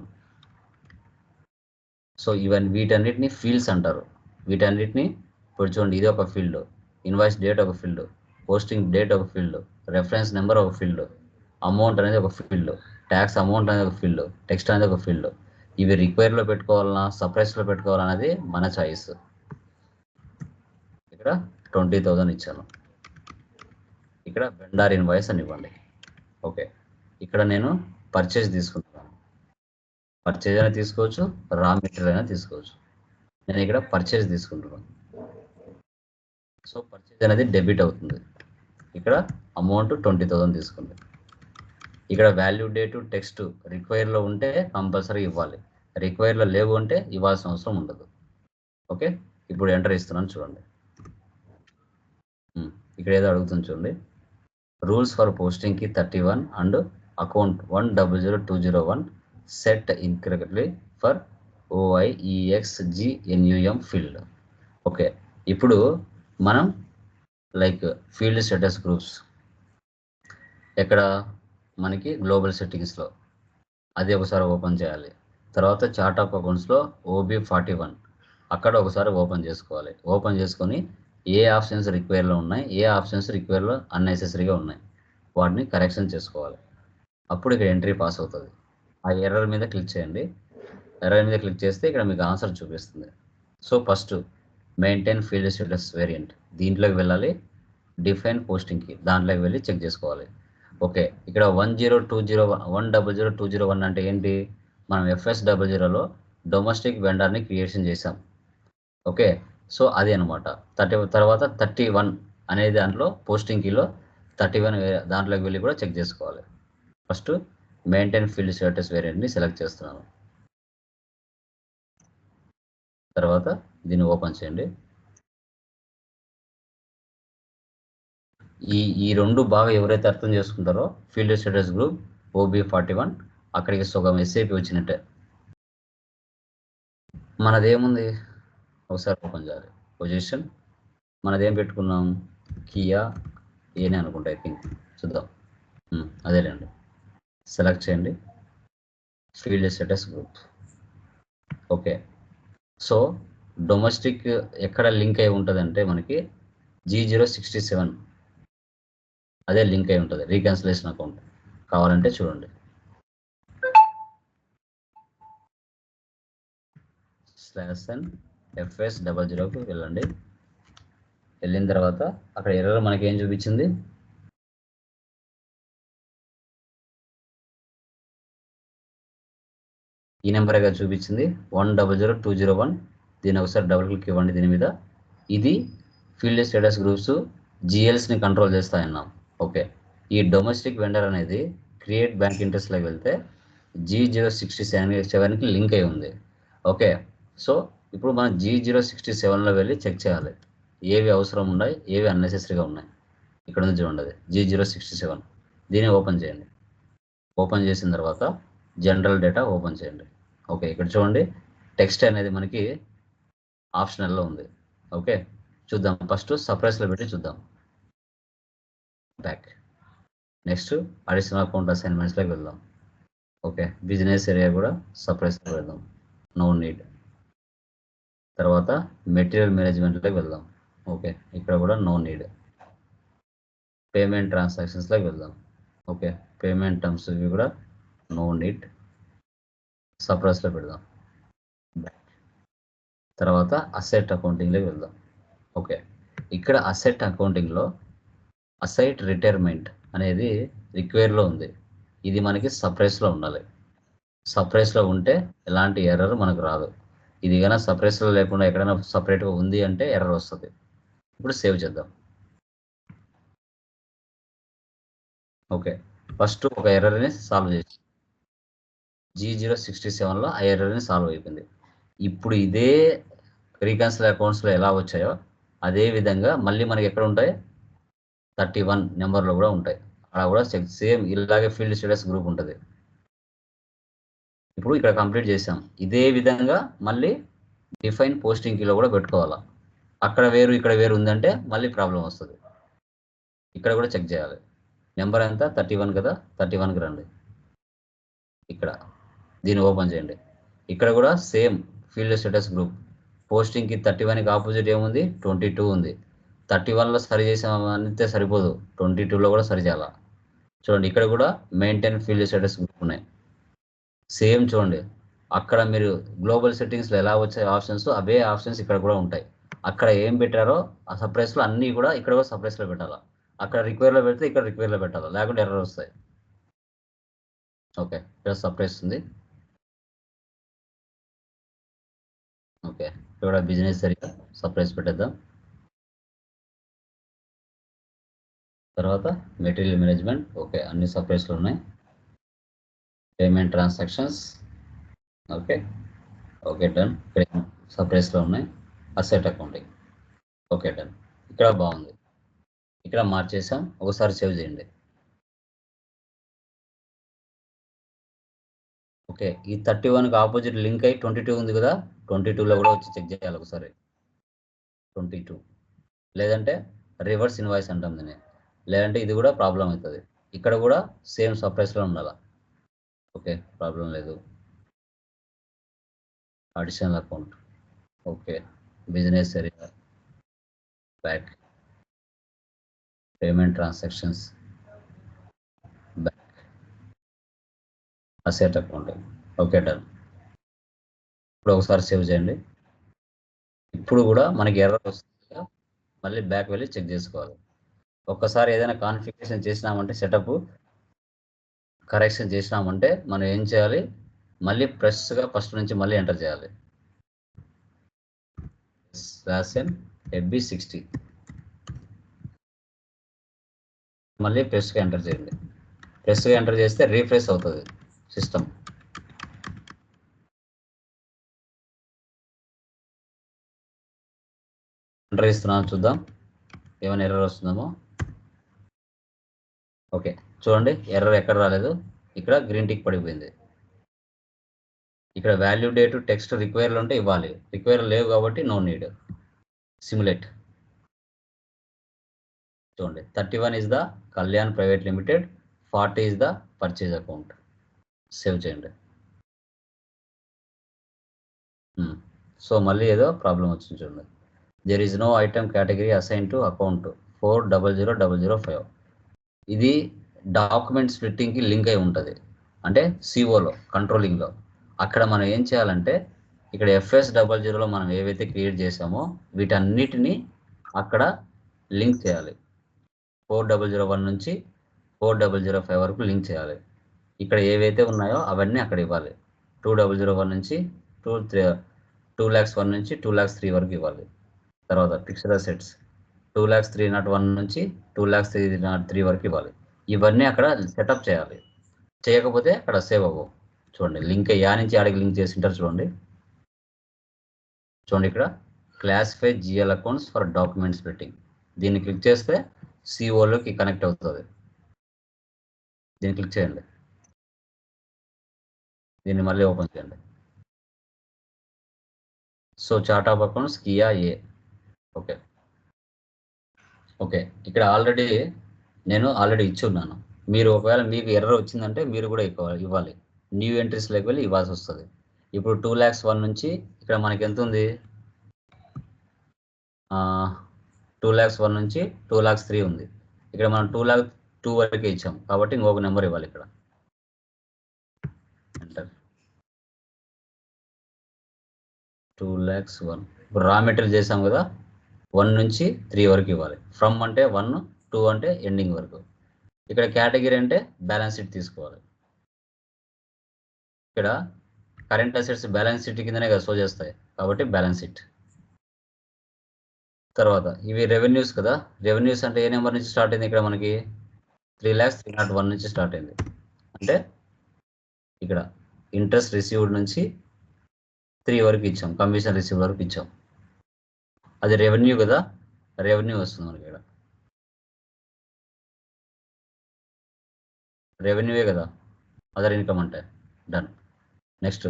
సో వీటన్నిటిని ఫీల్డ్స్ అంటారు. వీటన్నిటిని ఇప్పుడు చూడండి, ఇది ఒక ఫీల్డ్, ఇన్వాయిస్ డేట్ ఒక ఫీల్డ్, పోస్టింగ్ డేట్ ఒక ఫీల్డ్, రెఫరెన్స్ నెంబర్ ఒక ఫీల్డ్, అమౌంట్ అనేది ఒక ఫీల్డ్, ట్యాక్స్ అమౌంట్ అనేది ఒక ఫీల్డ్, టెక్స్ట్ అనేది ఒక ఫీల్డ్. ఇవి రిక్వైర్లో పెట్టుకోవాలన్నా సర్ప్రైస్లో పెట్టుకోవాలనేది మన చాయిస్. ఇక్కడ 20,000 ఇచ్చాను. ఇక్కడ వెండర్ ఇన్వాయిస్ అని ఇవ్వండి. ఓకే, ఇక్కడ నేను పర్చేజ్ తీసుకుంటున్నాను. పర్చేజ్ అయినా తీసుకోవచ్చు, రా మెటీరియల్ అయినా తీసుకోవచ్చు. నేను ఇక్కడ పర్చేజ్ తీసుకుంటున్నాను. సో పర్చేజ్ అనేది డెబిట్ అవుతుంది. ఇక్కడ అమౌంట్ 20,000 తీసుకుంది. ఇక్కడ వాల్యూ డేటు టెక్స్ట్ రిక్వైర్లో ఉంటే కంపల్సరీ ఇవ్వాలి, రిక్వైర్లో లేవు అంటే ఇవ్వాల్సిన అవసరం ఉండదు. ఓకే, ఇప్పుడు ఎంటర్ ఇస్తున్నాను. చూడండి, ఇక్కడ ఏదో అడుగుతుంది చూడండి. రూల్స్ ఫర్ పోస్టింగ్కి 31 and account 100201 set incorrectly for OIEXGNUM field. Okay, ఇప్పుడు మనం లైక్ ఫీల్డ్ స్టేటస్ గ్రూప్స్ ఎక్కడ మనకి గ్లోబల్ సెట్టింగ్స్లో అది ఒకసారి ఓపెన్ చేయాలి. తర్వాత చార్ట్ ఆఫ్ అకౌంట్స్లో OB41 అక్కడ ఒకసారి ఓపెన్ చేసుకోవాలి. ఓపెన్ చేసుకొని ఏ ఆప్షన్స్ రిక్వైర్లో ఉన్నాయి, ఏ ఆప్షన్స్ రిక్వైర్లో అన్నెసెసరీగా ఉన్నాయి, వాటిని కరెక్షన్ చేసుకోవాలి. అప్పుడు ఇక్కడ ఎంట్రీ పాస్ అవుతుంది. ఆ ఎర్రర్ మీద క్లిక్ చేయండి. ఎర్రర్ మీద క్లిక్ చేస్తే ఇక్కడ మీకు ఆన్సర్ చూపిస్తుంది. So first maintain field status variant దీంట్లోకి వెళ్ళాలి. డిఫైన్ పోస్టింగ్కి దాంట్లోకి వెళ్ళి చెక్ చేసుకోవాలి. ఓకే, ఇక్కడ 100201 అంటే ఏంటి? మనం FS00లో డొమెస్టిక్ వెండర్ని క్రియేషన్ చేసాం. ఓకే, సో అది అనమాట 30 తర్వాత 31 అనే దాంట్లో పోస్టింగ్ కీలో 31 దాంట్లోకి వెళ్ళి కూడా చెక్ చేసుకోవాలి. ఫస్ట్ మెయింటైన్ ఫీల్డ్ స్టేటస్ వేరియంట్ని సెలెక్ట్ చేస్తున్నాను. తర్వాత దీన్ని ఓపెన్ చేయండి. ఈ రెండు బాగా ఎవరైతే అర్థం చేసుకుంటారో ఫీల్డ్ స్టేటస్ గ్రూప్ OB41 అక్కడికి సగం SAP వచ్చినట్టే. మనదేముంది ఒకసారి ఓపెన్ చేయాలి. పొజిషన్ మనదేం పెట్టుకున్నాం, కియా ఏనే అనుకుంటా, ఐ థింక్ చూద్దాం. అదేలేండి, సెలెక్ట్ చేయండి field status group. Okay, so domestic ఎక్కడ లింక్ అయి ఉంటుందంటే మనకి G067 అదే లింక్ అయి ఉంటుంది రీక్యాన్సిలేషన్ అకౌంట్. కావాలంటే చూడండి, /FS00కు వెళ్ళండి. వెళ్ళిన తర్వాత అక్కడ ఎర్రర్ మనకి ఏం చూపించింది, ఈ నెంబర్గా చూపించింది 100201. దీని ఒకసారి డబుల్ క్లిక్ ఇవ్వండి దీని మీద. ఇది ఫీల్డ్ స్టేటస్ గ్రూప్స్ GLస్ని కంట్రోల్ చేస్తాయన్నాం. ఓకే, ఈ డొమెస్టిక్ వెండర్ అనేది క్రియేట్ బ్యాంక్ ఇంట్రెస్ట్లోకి వెళ్తే G067కి లింక్ అయి ఉంది. ఓకే, సో ఇప్పుడు మనం G067లో వెళ్ళి చెక్ చేయాలి ఏవి అవసరం ఉన్నాయి, ఏవి అన్నెసెసరీగా ఉన్నాయి. ఇక్కడ నుంచి చూడండి G067. దీన్ని ఓపెన్ చేయండి. ఓపెన్ చేసిన తర్వాత జనరల్ డేటా ఓపెన్ చేయండి. ఓకే, ఇక్కడ చూడండి టెక్స్ట్ అనేది మనకి ఆప్షనల్లో ఉంది. ఓకే, చూద్దాం. ఫస్ట్ సర్ప్రైజ్లో పెట్టి చూద్దాం. బ్యాక్. నెక్స్ట్ అడిషనల్ అకౌంట్ అసైన్మెంట్స్లోకి వెళ్దాం. ఓకే, బిజినెస్ ఏరియా కూడా సర్ప్రైజ్లో వెళ్దాం, నో నీడ్. తర్వాత మెటీరియల్ మేనేజ్మెంట్లోకి వెళ్దాం. ఓకే, ఇక్కడ కూడా నో నీడ్. పేమెంట్ ట్రాన్సాక్షన్స్లోకి వెళ్దాం. ఓకే, పేమెంట్ టర్మ్స్ ఇవి కూడా నో నీడ్, సర్ప్రైజ్లో పెడదాం. తర్వాత అసెట్ అకౌంటింగ్లోకి వెళ్దాం. ఓకే, ఇక్కడ అసెట్ అకౌంటింగ్లో అసైట్ రిటైర్మెంట్ అనేది రిక్వైర్లో ఉంది. ఇది మనకి సర్ప్రైజ్లో ఉండాలి. సర్ప్రైజ్లో ఉంటే ఎలాంటి ఎర్రర్ మనకు రాదు. ఇది కన్నా సర్ప్రైజ్లో లేకుండా ఎక్కడైనా సపరేట్గా ఉంది అంటే ఎర్రర్ వస్తుంది. ఇప్పుడు సేవ్ చేద్దాం. ఓకే, ఫస్ట్ ఒక ఎర్రర్ని సాల్వ్ చేసి G067లో ఆ ఎర్రర్ని సాల్వ్ అయిపోయింది. ఇప్పుడు ఇదే రీకన్సిల్ అకౌంట్స్లో ఎలా వచ్చాయో అదే విధంగా మళ్ళీ మనకి ఎక్కడ ఉంటాయి 31 నెంబర్లో కూడా ఉంటాయి. అలా కూడా సేమ్ ఇలాగే ఫీల్డ్ స్టేటస్ గ్రూప్ ఉంటుంది. ఇప్పుడు ఇక్కడ కంప్లీట్ చేసాం. ఇదే విధంగా మళ్ళీ డిఫైన్ పోస్టింగ్ కీలో కూడా పెట్టుకోవాలా. అక్కడ వేరు ఇక్కడ వేరు ఉందంటే మళ్ళీ ప్రాబ్లం వస్తుంది. ఇక్కడ కూడా చెక్ చేయాలి. నెంబర్ ఎంత 31 కదా, 31కి రండి. ఇక్కడ దీన్ని ఓపెన్ చేయండి. ఇక్కడ కూడా సేమ్ ఫీల్డ్ స్టేటస్ గ్రూప్ పోస్టింగ్కి 31కి ఆపోజిట్ ఏముంది 22 ఉంది. 31లో సరి చేసామంటే సరిపోదు, 22లో కూడా సరి చేయాలా. చూడండి ఇక్కడ కూడా మెయింటైన్ ఫీల్డ్ స్టేటస్ గ్రూప్ ఉన్నాయి. సేమ్ చూడండి, అక్కడ మీరు గ్లోబల్ సెట్టింగ్స్లో ఎలా వచ్చే ఆప్షన్స్ అవే ఆప్షన్స్ ఇక్కడ కూడా ఉంటాయి. అక్కడ ఏం పెట్టారో ఆ సర్ప్రైజ్లో అన్నీ కూడా ఇక్కడ కూడా సర్ప్రైజ్లో పెట్టాలా. అక్కడ రిక్వైర్లో పెడితే ఇక్కడ రిక్వైర్లో పెట్టాలా, లేకుంటే ఎర్రర్ వస్తాయి. ఓకే, ఇక్కడ సర్ప్రైజ్ ఉంది. ఓకే, ఇక్కడ బిజినెస్ సరిగా సర్ప్రైజ్ పెట్టేద్దాం. తర్వాత మెటీరియల్ మేనేజ్మెంట్. ఓకే, అన్ని సర్ప్రైజ్లో ఉన్నాయి. Payment transactions. Okay okay done. సర్ప్రైజ్లో ఉన్నాయి. Asset accounting. Okay done. ఇక్కడ బాగుంది, ఇక్కడ మార్చేసాం. ఒకసారి సేవ్ చేయండి. ఓకే, ఈ 31కి ఆపోజిట్ లింక్ అయ్యి 22 ఉంది కదా, 22లో కూడా వచ్చి చెక్ చేయాలి ఒకసారి. 22 లేదంటే రివర్స్ ఇన్వాయిస్ అంటాం దీన్ని, లేదంటే ఇది కూడా ప్రాబ్లం అవుతుంది. ఇక్కడ కూడా సేమ్ సర్ప్రైజ్లో ఉండాలా. ఓకే, ప్రాబ్లం లేదు. Additional account. Okay, business area, back, payment transactions, back, asset accounting. Okay done. ఇప్పుడు ఒకసారి సేవ్ చేయండి. ఇప్పుడు కూడా మనకి ఎర్రర్ వస్తుంది, మళ్ళీ బ్యాక్ వెళ్ళి చెక్ చేసుకోవాలి. ఒక్కసారి ఏదైనా కాన్ఫిగరేషన్ చేసినామంటే సెటప్ కరెక్షన్ చేసినామంటే మనం ఏం చేయాలి, మళ్ళీ ఫ్రెష్గా ఫస్ట్ నుంచి మళ్ళీ ఎంటర్ చేయాలి. స్లాష్ FB60 మళ్ళీ ప్రెస్గా ఎంటర్ చేయండి. ప్రెస్గా ఎంటర్ చేస్తే రీఫ్రెష్ అవుతుంది సిస్టమ్. ఎంటర్ ఇస్తున్నాను, చూద్దాం ఏమైనా ఎర్రర్ వస్తుందేమో. ఓకే చూడండి, ఎర్రర్ ఎక్కడ రాలేదు, ఇక్కడ గ్రీన్ టిక్ పడిపోయింది. ఇక్కడ వాల్యూ డేట్ టెక్స్ట్ రిక్వైర్లు ఉంటే ఇవ్వాలి, రిక్వైర్ లేవు కాబట్టి నో నీడ్. సిమ్యులేట్ చూడండి, 31 is the Kalyan private limited, 40 is the purchase account. Save చేయండి. సో మళ్ళీ ఏదో ప్రాబ్లం వచ్చింది చూడండి. There is no item category assign to account 400005. ఇది డాక్యుమెంట్ స్ప్లిట్టింగ్కి లింక్ అయి ఉంటుంది, అంటే సిఓలో కంట్రోలింగ్లో. అక్కడ మనం ఏం చేయాలంటే ఇక్కడ FS00లో మనం ఏవైతే క్రియేట్ చేసామో వీటన్నిటిని అక్కడ లింక్ చేయాలి. 4001 నుంచి 4005 వరకు లింక్ చేయాలి. ఇక్కడ ఏవైతే ఉన్నాయో అవన్నీ అక్కడ ఇవ్వాలి. 2001 నుంచి 2,01 నుంచి 2,03 వరకు ఇవ్వాలి. తర్వాత ఫిక్స్డ్ అసెట్స్ 2,03,01 నుంచి 2,03,03 వరకు ఇవ్వాలి. ఇవన్నీ అక్కడ సెటప్ చేయాలి. చేయకపోతే అక్కడ సేవ్ అవ్వవు. చూడండి, లింక్ యా నుంచి ఆడికి లింక్ చేసి ఉంటారు చూడండి. చూడండి ఇక్కడ classify GL accounts for document splitting, దీన్ని క్లిక్ చేస్తే సిఓలోకి కనెక్ట్ అవుతుంది. దీన్ని క్లిక్ చేయండి, దీన్ని మళ్ళీ ఓపెన్ చేయండి. So chart of accounts Kia A. Okay okay ఇక్కడ నేను ఆల్రెడీ ఇచ్చి ఉన్నాను. మీరు ఒకవేళ మీకు ఎర్రర్ వచ్చిందంటే మీరు కూడా ఇవ్వాలి. న్యూ ఎంట్రీస్లోకి వెళ్ళి ఇవ్వాల్సి వస్తుంది. ఇప్పుడు 2,01 నుంచి ఇక్కడ మనకి ఎంత ఉంది, 2,01 నుంచి 2,03 ఉంది. ఇక్కడ మనం 2,02 వరకే ఇచ్చాం కాబట్టి ఇంకొక నెంబర్ ఇవ్వాలి. ఇక్కడ ఎంటర్ 2,01. ఇప్పుడు రా మెటీరియల్ చేసాం కదా, 1 నుంచి 3 వరకు ఇవ్వాలి. ఫ్రమ్ అంటే 1, 2 అంటే ఎండింగ్ వరకు. ఇక్కడ కేటగిరీ అంటే బ్యాలెన్స్ షీట్ తీసుకోవాలి. ఇక్కడ కరెంట్ అసెట్స్ బ్యాలెన్స్ షీట్ కిందనే కదా షో చేస్తాయి కాబట్టి బ్యాలెన్స్ షీట్. తర్వాత ఇవి రెవెన్యూస్ కదా, రెవెన్యూస్ అంటే ఏ నెంబర్ నుంచి స్టార్ట్ అయింది, ఇక్కడ మనకి 3,03,01 నుంచి స్టార్ట్ అయింది. అంటే ఇక్కడ ఇంట్రెస్ట్ రిసీవ్డ్ నుంచి 3 వరకు ఇచ్చాం, కమిషన్ రిసీవ్డ్ వరకు ఇచ్చాం. అది రెవెన్యూ కదా, రెవెన్యూ వస్తుంది మనకి. ఇక్కడ రెవెన్యూవే కదా అదర్ ఇన్కమ్ అంటే. డన్. నెక్స్ట్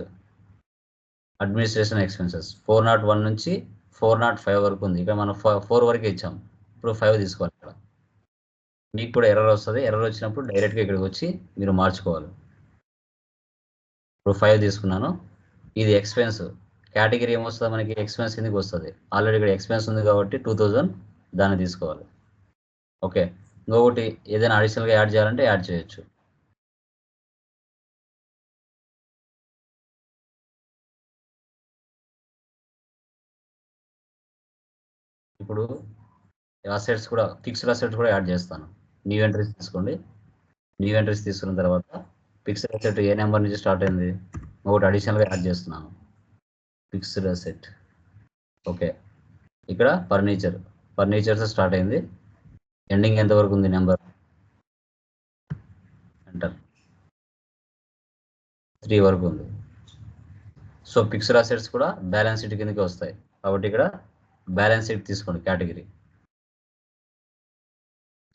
అడ్మినిస్ట్రేషన్ ఎక్స్పెన్సెస్ 401 నుంచి 405 వరకు ఉంది. ఇక్కడ మనం 4 వరకే ఇచ్చాం, ఇప్పుడు 5 తీసుకోవాలి. ఇక్కడ మీకు కూడా ఎర్రర్ వస్తుంది. ఎర్రర్ వచ్చినప్పుడు డైరెక్ట్గా ఇక్కడికి వచ్చి మీరు మార్చుకోవాలి. ఇప్పుడు 5 తీసుకున్నాను. ఇది ఎక్స్పెన్స్ కేటగిరీ ఏమొస్తుంది మనకి, ఎక్స్పెన్స్ కిందకి వస్తుంది. ఆల్రెడీ ఇక్కడ ఎక్స్పెన్స్ ఉంది కాబట్టి 2,000 దాన్ని తీసుకోవాలి. ఓకే ఇంకొకటి ఏదైనా అడిషనల్గా యాడ్ చేయాలంటే యాడ్ చేయొచ్చు. ఇప్పుడు అసెట్స్ కూడా ఫిక్స్డ్ అసెట్స్ కూడా యాడ్ చేస్తాను. న్యూ ఎంట్రీస్ తీసుకోండి. న్యూ ఎంట్రీస్ తీసుకున్న తర్వాత ఫిక్స్డ్ అసెట్ ఏ నెంబర్ నుంచి స్టార్ట్ అయింది, ఒకటి అడిషనల్గా యాడ్ చేస్తున్నాను. ఫిక్స్డ్ అసెట్ ఓకే, ఇక్కడ ఫర్నిచర్స్ స్టార్ట్ అయింది. ఎండింగ్ ఎంతవరకు ఉంది నెంబర్, ఎంటర్ 3 వరకు ఉంది. సో ఫిక్స్డ్ అసెట్స్ కూడా బ్యాలెన్స్ షీట్ కిందకి వస్తాయి కాబట్టి ఇక్కడ బ్యాలెన్స్ షీట్ తీసుకోండి కేటగిరీ.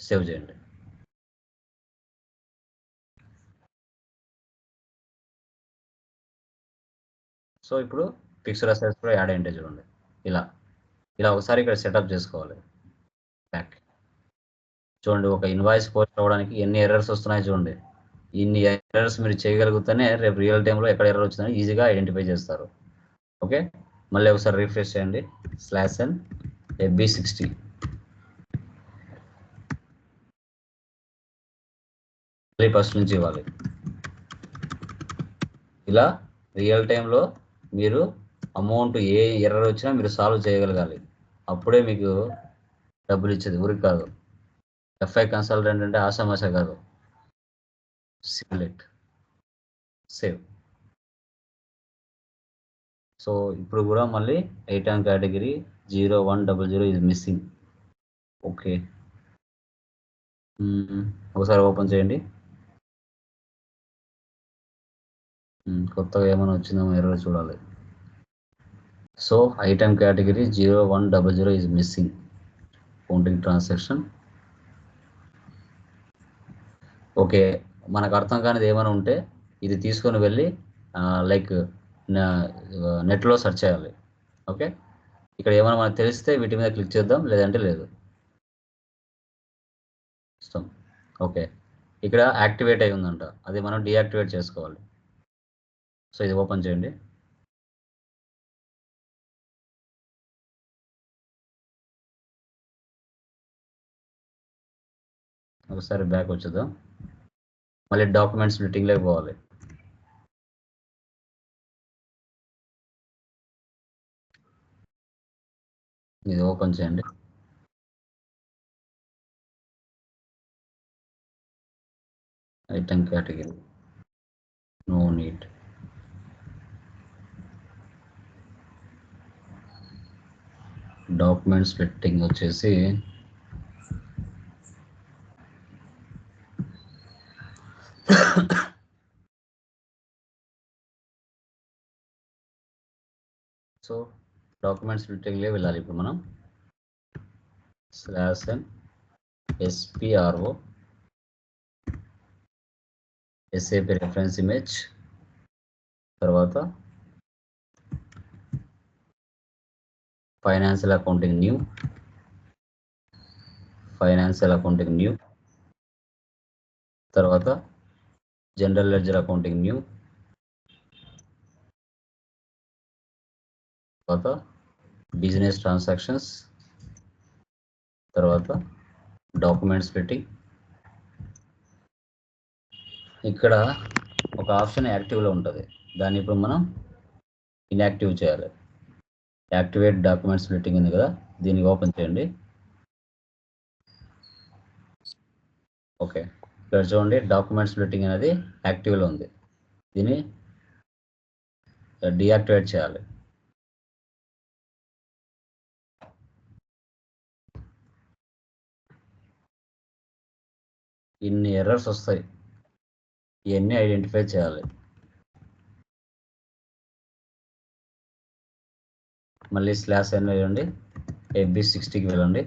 సేవ్ చేయండి. సో ఇప్పుడు ఫిక్స్డ్ అసెట్స్ కూడా యాడ్ అయ్యింటే చూడండి. ఇలా ఒకసారి ఇక్కడ సెటప్ చేసుకోవాలి. బ్యాక్ చూడండి, ఒక ఇన్వాయిస్ పోస్ట్ అవ్వడానికి ఎన్ని ఎర్రర్స్ వస్తున్నాయి చూడండి. ఇన్ని ఎర్రర్స్ మీరు చేయగలిగితేనే రేపు రియల్ టైంలో ఎక్కడ ఎర్రర్ వచ్చిందని ఈజీగా ఐడెంటిఫై చేస్తారు. ఓకే మళ్ళీ ఒకసారి రిఫ్రెష్ చేయండి. /n FB60 మళ్ళీ ఫస్ట్ నుంచి ఇవ్వాలి. ఇలా రియల్ టైంలో మీరు అమౌంట్ ఏ ఎర్రర్ వచ్చినా మీరు సాల్వ్ చేయగలగాలి. అప్పుడే మీకు డబ్బులు ఇచ్చేది, ఊరికి కాదు. FI కన్సల్టెంట్ అంటే ఆషామాషా కాదు. Simulate, save. సో ఇప్పుడు కూడా మళ్ళీ item category 0100 is missing. Okay, ఒకసారి ఓపెన్ చేయండి. కొత్తగా ఏమైనా వచ్చిందేమో ఎర్రర్ చూడాలి. So item category 0100 is missing. Counting transaction. Okay, మనకు అర్థం కానిది ఏమైనా ఉంటే ఇది తీసుకొని వెళ్ళి లైక్ నెట్లో సెర్చ్ చేయాలి. ఓకే, ఇక్కడ ఏమైనా మనకు తెలిస్తే వీటి మీద క్లిక్ చేద్దాం, లేదంటే లేదు. ఇష్టం. ఓకే, ఇక్కడ యాక్టివేట్ అయి ఉందంట, అది మనం డీయాక్టివేట్ చేసుకోవాలి. సో ఇది ఓపెన్ చేయండి. ఒకసారి బ్యాక్ వచ్చేద్దాం, మళ్ళీ డాక్యుమెంట్స్ స్ప్లిట్టింగ్లోకి పోవాలి. ఇది ఓపెన్ చేయండి. Item category no need. Document splitting వచ్చేసి సో డాక్యుమెంట్ స్ప్లిట్టింగ్లో వెళ్ళాలి. ఇప్పుడు మనం /n SPRO SAP reference image, తర్వాత ఫైనాన్షియల్ అకౌంటింగ్ న్యూ, తర్వాత జనరల్ లెడ్జర్ అకౌంటింగ్ న్యూ, తర్వాత బిజినెస్ ట్రాన్సాక్షన్స్, తర్వాత డాక్యుమెంట్ స్ప్లిట్టింగ్. ఇక్కడ ఒక ఆప్షన్ యాక్టివ్లో ఉంటుంది, దాన్ని ఇప్పుడు మనం ఇన్యాక్టివ్ చేయాలి. యాక్టివేట్ డాక్యుమెంట్ స్ప్లిట్టింగ్ ఉంది కదా, దీన్ని ఓపెన్ చేయండి. ఓకే, ఇక్కడ చూడండి డాక్యుమెంట్ స్ప్లిట్టింగ్ అనేది యాక్టివ్లో ఉంది, దీన్ని డీయాక్టివేట్ చేయాలి. ఇన్ని ఎర్రర్స్ వస్తాయి, ఇవన్నీ ఐడెంటిఫై చేయాలి. మళ్ళీ /n వెళ్ళండి, FB60కి వెళ్ళండి.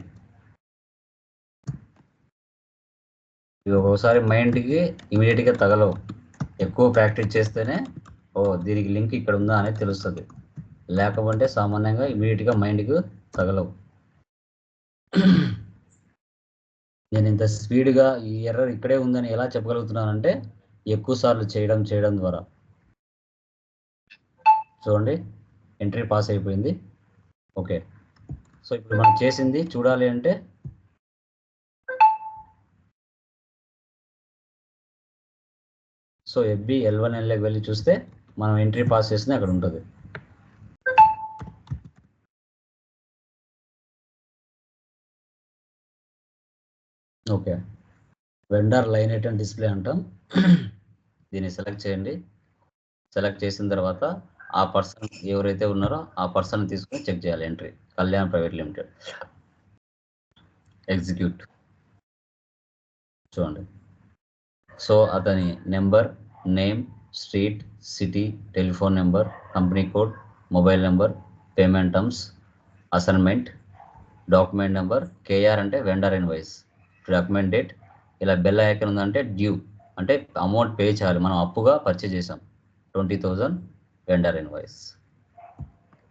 ఇవి ఒక్కోసారి మైండ్కి ఇమీడియట్గా తగలవు, ఎక్కువ ప్రాక్టీస్ చేస్తేనే దీనికి లింక్ ఇక్కడ ఉందా అనేది తెలుస్తుంది, లేకపోతే సామాన్యంగా ఇమీడియట్గా మైండ్కి తగలవు. నేను ఇంత స్పీడ్గా ఈ ఎర్రర్ ఇక్కడే ఉందని ఎలా చెప్పగలుగుతున్నానంటే ఎక్కువ సార్లు చేయడం ద్వారా. చూడండి ఎంట్రీ పాస్ అయిపోయింది. ఓకే, సో ఇప్పుడు మనం చేసింది చూడాలి అంటే సో FB L1Nలోకి వెళ్ళి చూస్తే మనం ఎంట్రీ పాస్ చేసింది అక్కడ ఉంటుంది. Okay, vendor line item display అంటాం, దీన్ని సెలెక్ట్ చేయండి. సెలెక్ట్ చేసిన తర్వాత ఆ పర్సన్ ఎవరైతే ఉన్నారో ఆ పర్సన్ తీసుకొని చెక్ చేయాలి. Entry Kalyan private limited, execute. చూడండి, సో అతని number, name, street, city, telephone number, company code, mobile number, payment terms, assignment, document number, KR అంటే వెండర్ ఇన్వాయిస్, డాక్యుమెంట్ డేట్, ఇలా బెల్ ఐకాన్ ఉందంటే డ్యూ అంటే అమౌంట్ పే చేయాలి, మనం అప్పుగా పర్చేజ్ చేసాం 20,000 వెండర్ ఇన్వాయిస్.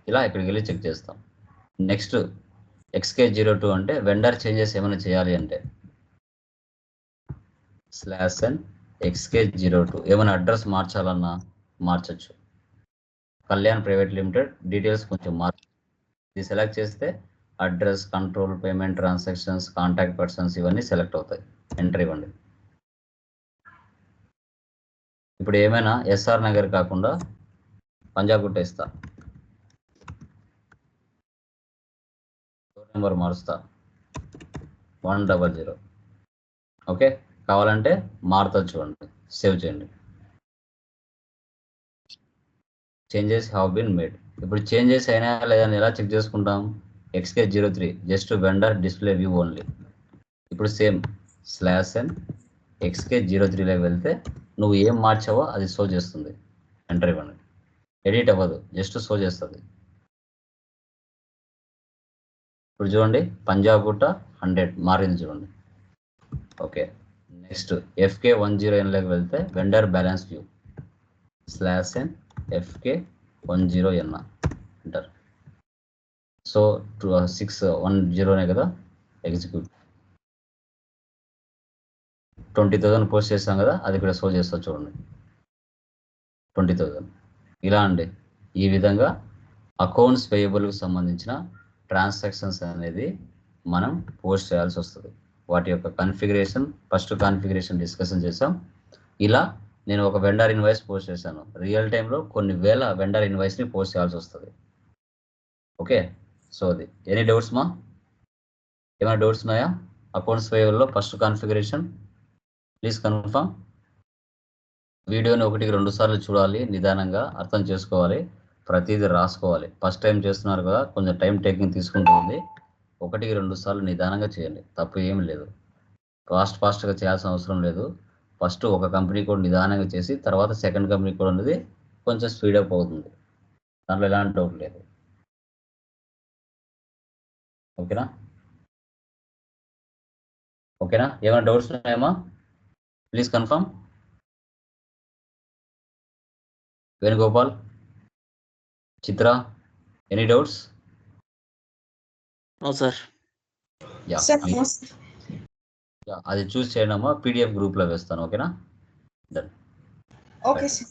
ఇలా ఇక్కడికి వెళ్ళి చెక్ చేస్తాం. నెక్స్ట్ XK02 అంటే వెండర్ చేంజెస్ ఏమైనా చేయాలి అంటే /n XK02 ఏమైనా అడ్రస్ మార్చాలన్నా మార్చచ్చు. కళ్యాణ్ ప్రైవేట్ లిమిటెడ్ డీటెయిల్స్ కొంచెం ఇది సెలెక్ట్ చేస్తే address, control, payment transactions, contact persons ఇవన్నీ సెలెక్ట్ అవుతాయి. ఎంటర్ ఇవ్వండి. ఇప్పుడు ఏమైనా SR నగర్ కాకుండా పంజాగుట్ట ఇస్తా, డోర్ నెంబర్ మారుస్తా 100. ఓకే, కావాలంటే మారుతా చూడండి, సేవ్ చేయండి. Changes have been made. ఇప్పుడు చేంజెస్ అయినా లేదని ఎలా చెక్ చేసుకుంటాం? xk03 just vendor display view only. ఇప్పుడు సేమ్ /n xk03 లోకి వెళ్తే నువ్వు ఏం మార్చావో అది షో చేస్తుంది. ఎంటర్ ఇవ్వండి, ఎడిట్ అవ్వదు, జస్ట్ షో చేస్తుంది. ఇప్పుడు చూడండి పంజాబ్ గుట్ట 100 మారింది చూడండి. ఓకే, నెక్స్ట్ FK10N లోకి వెళ్తే vendor balance view /n FK10N enter. So 610 కదా, ఎగ్జిక్యూట్. 20,000 పోస్ట్ చేస్తాం కదా, అది కూడా షో చేస్తా చూడండి 20,000. ఇలా అండి, ఈ విధంగా అకౌంట్స్ పేయబుల్కి సంబంధించిన ట్రాన్సాక్షన్స్ అనేది మనం పోస్ట్ చేయాల్సి వస్తుంది. వాటి యొక్క కాన్ఫిగరేషన్, ఫస్ట్ కాన్ఫిగరేషన్ డిస్కషన్ చేసాం. ఇలా నేను ఒక వెండర్ ఇన్వాయిస్ పోస్ట్ చేశాను. రియల్ టైంలో కొన్ని వేల వెండర్ ఇన్వాయిస్ని పోస్ట్ చేయాల్సి వస్తుంది. ఓకే, సో అది ఎనీ డౌట్స్ మా? ఏమైనా డౌట్స్ ఉన్నాయా? అకౌంట్స్ పేయబుల్లో ఫస్ట్ కాన్ఫిగరేషన్ ప్లీజ్ కన్ఫర్మ్. వీడియోని 1-2 సార్లు చూడాలి, నిదానంగా అర్థం చేసుకోవాలి, ప్రతిదీ రాసుకోవాలి. ఫస్ట్ టైం చేస్తున్నారు కదా, కొంచెం టైం టేకింగ్ తీసుకుంటుంది. 1-2 సార్లు నిదానంగా చేయండి, తప్పు ఏమి లేదు. ఫాస్ట్గా చేయాల్సిన అవసరం లేదు. ఫస్ట్ ఒక కంపెనీ కోడ్ నిదానంగా చేసి తర్వాత సెకండ్ కంపెనీ కోడ్ అనేది కొంచెం స్పీడప్ అవుతుంది. దాంట్లో ఎలాంటి డౌట్ లేదు. ఓకేనా? ఏమైనా డౌట్స్ ఉన్నాయమ్మా? Please confirm. Venugopal, Chitra, any doubts? Sir అది చూస్ చేయడమా, PDF గ్రూప్లో వేస్తాను. ఓకేనా? డన్. Okay sir.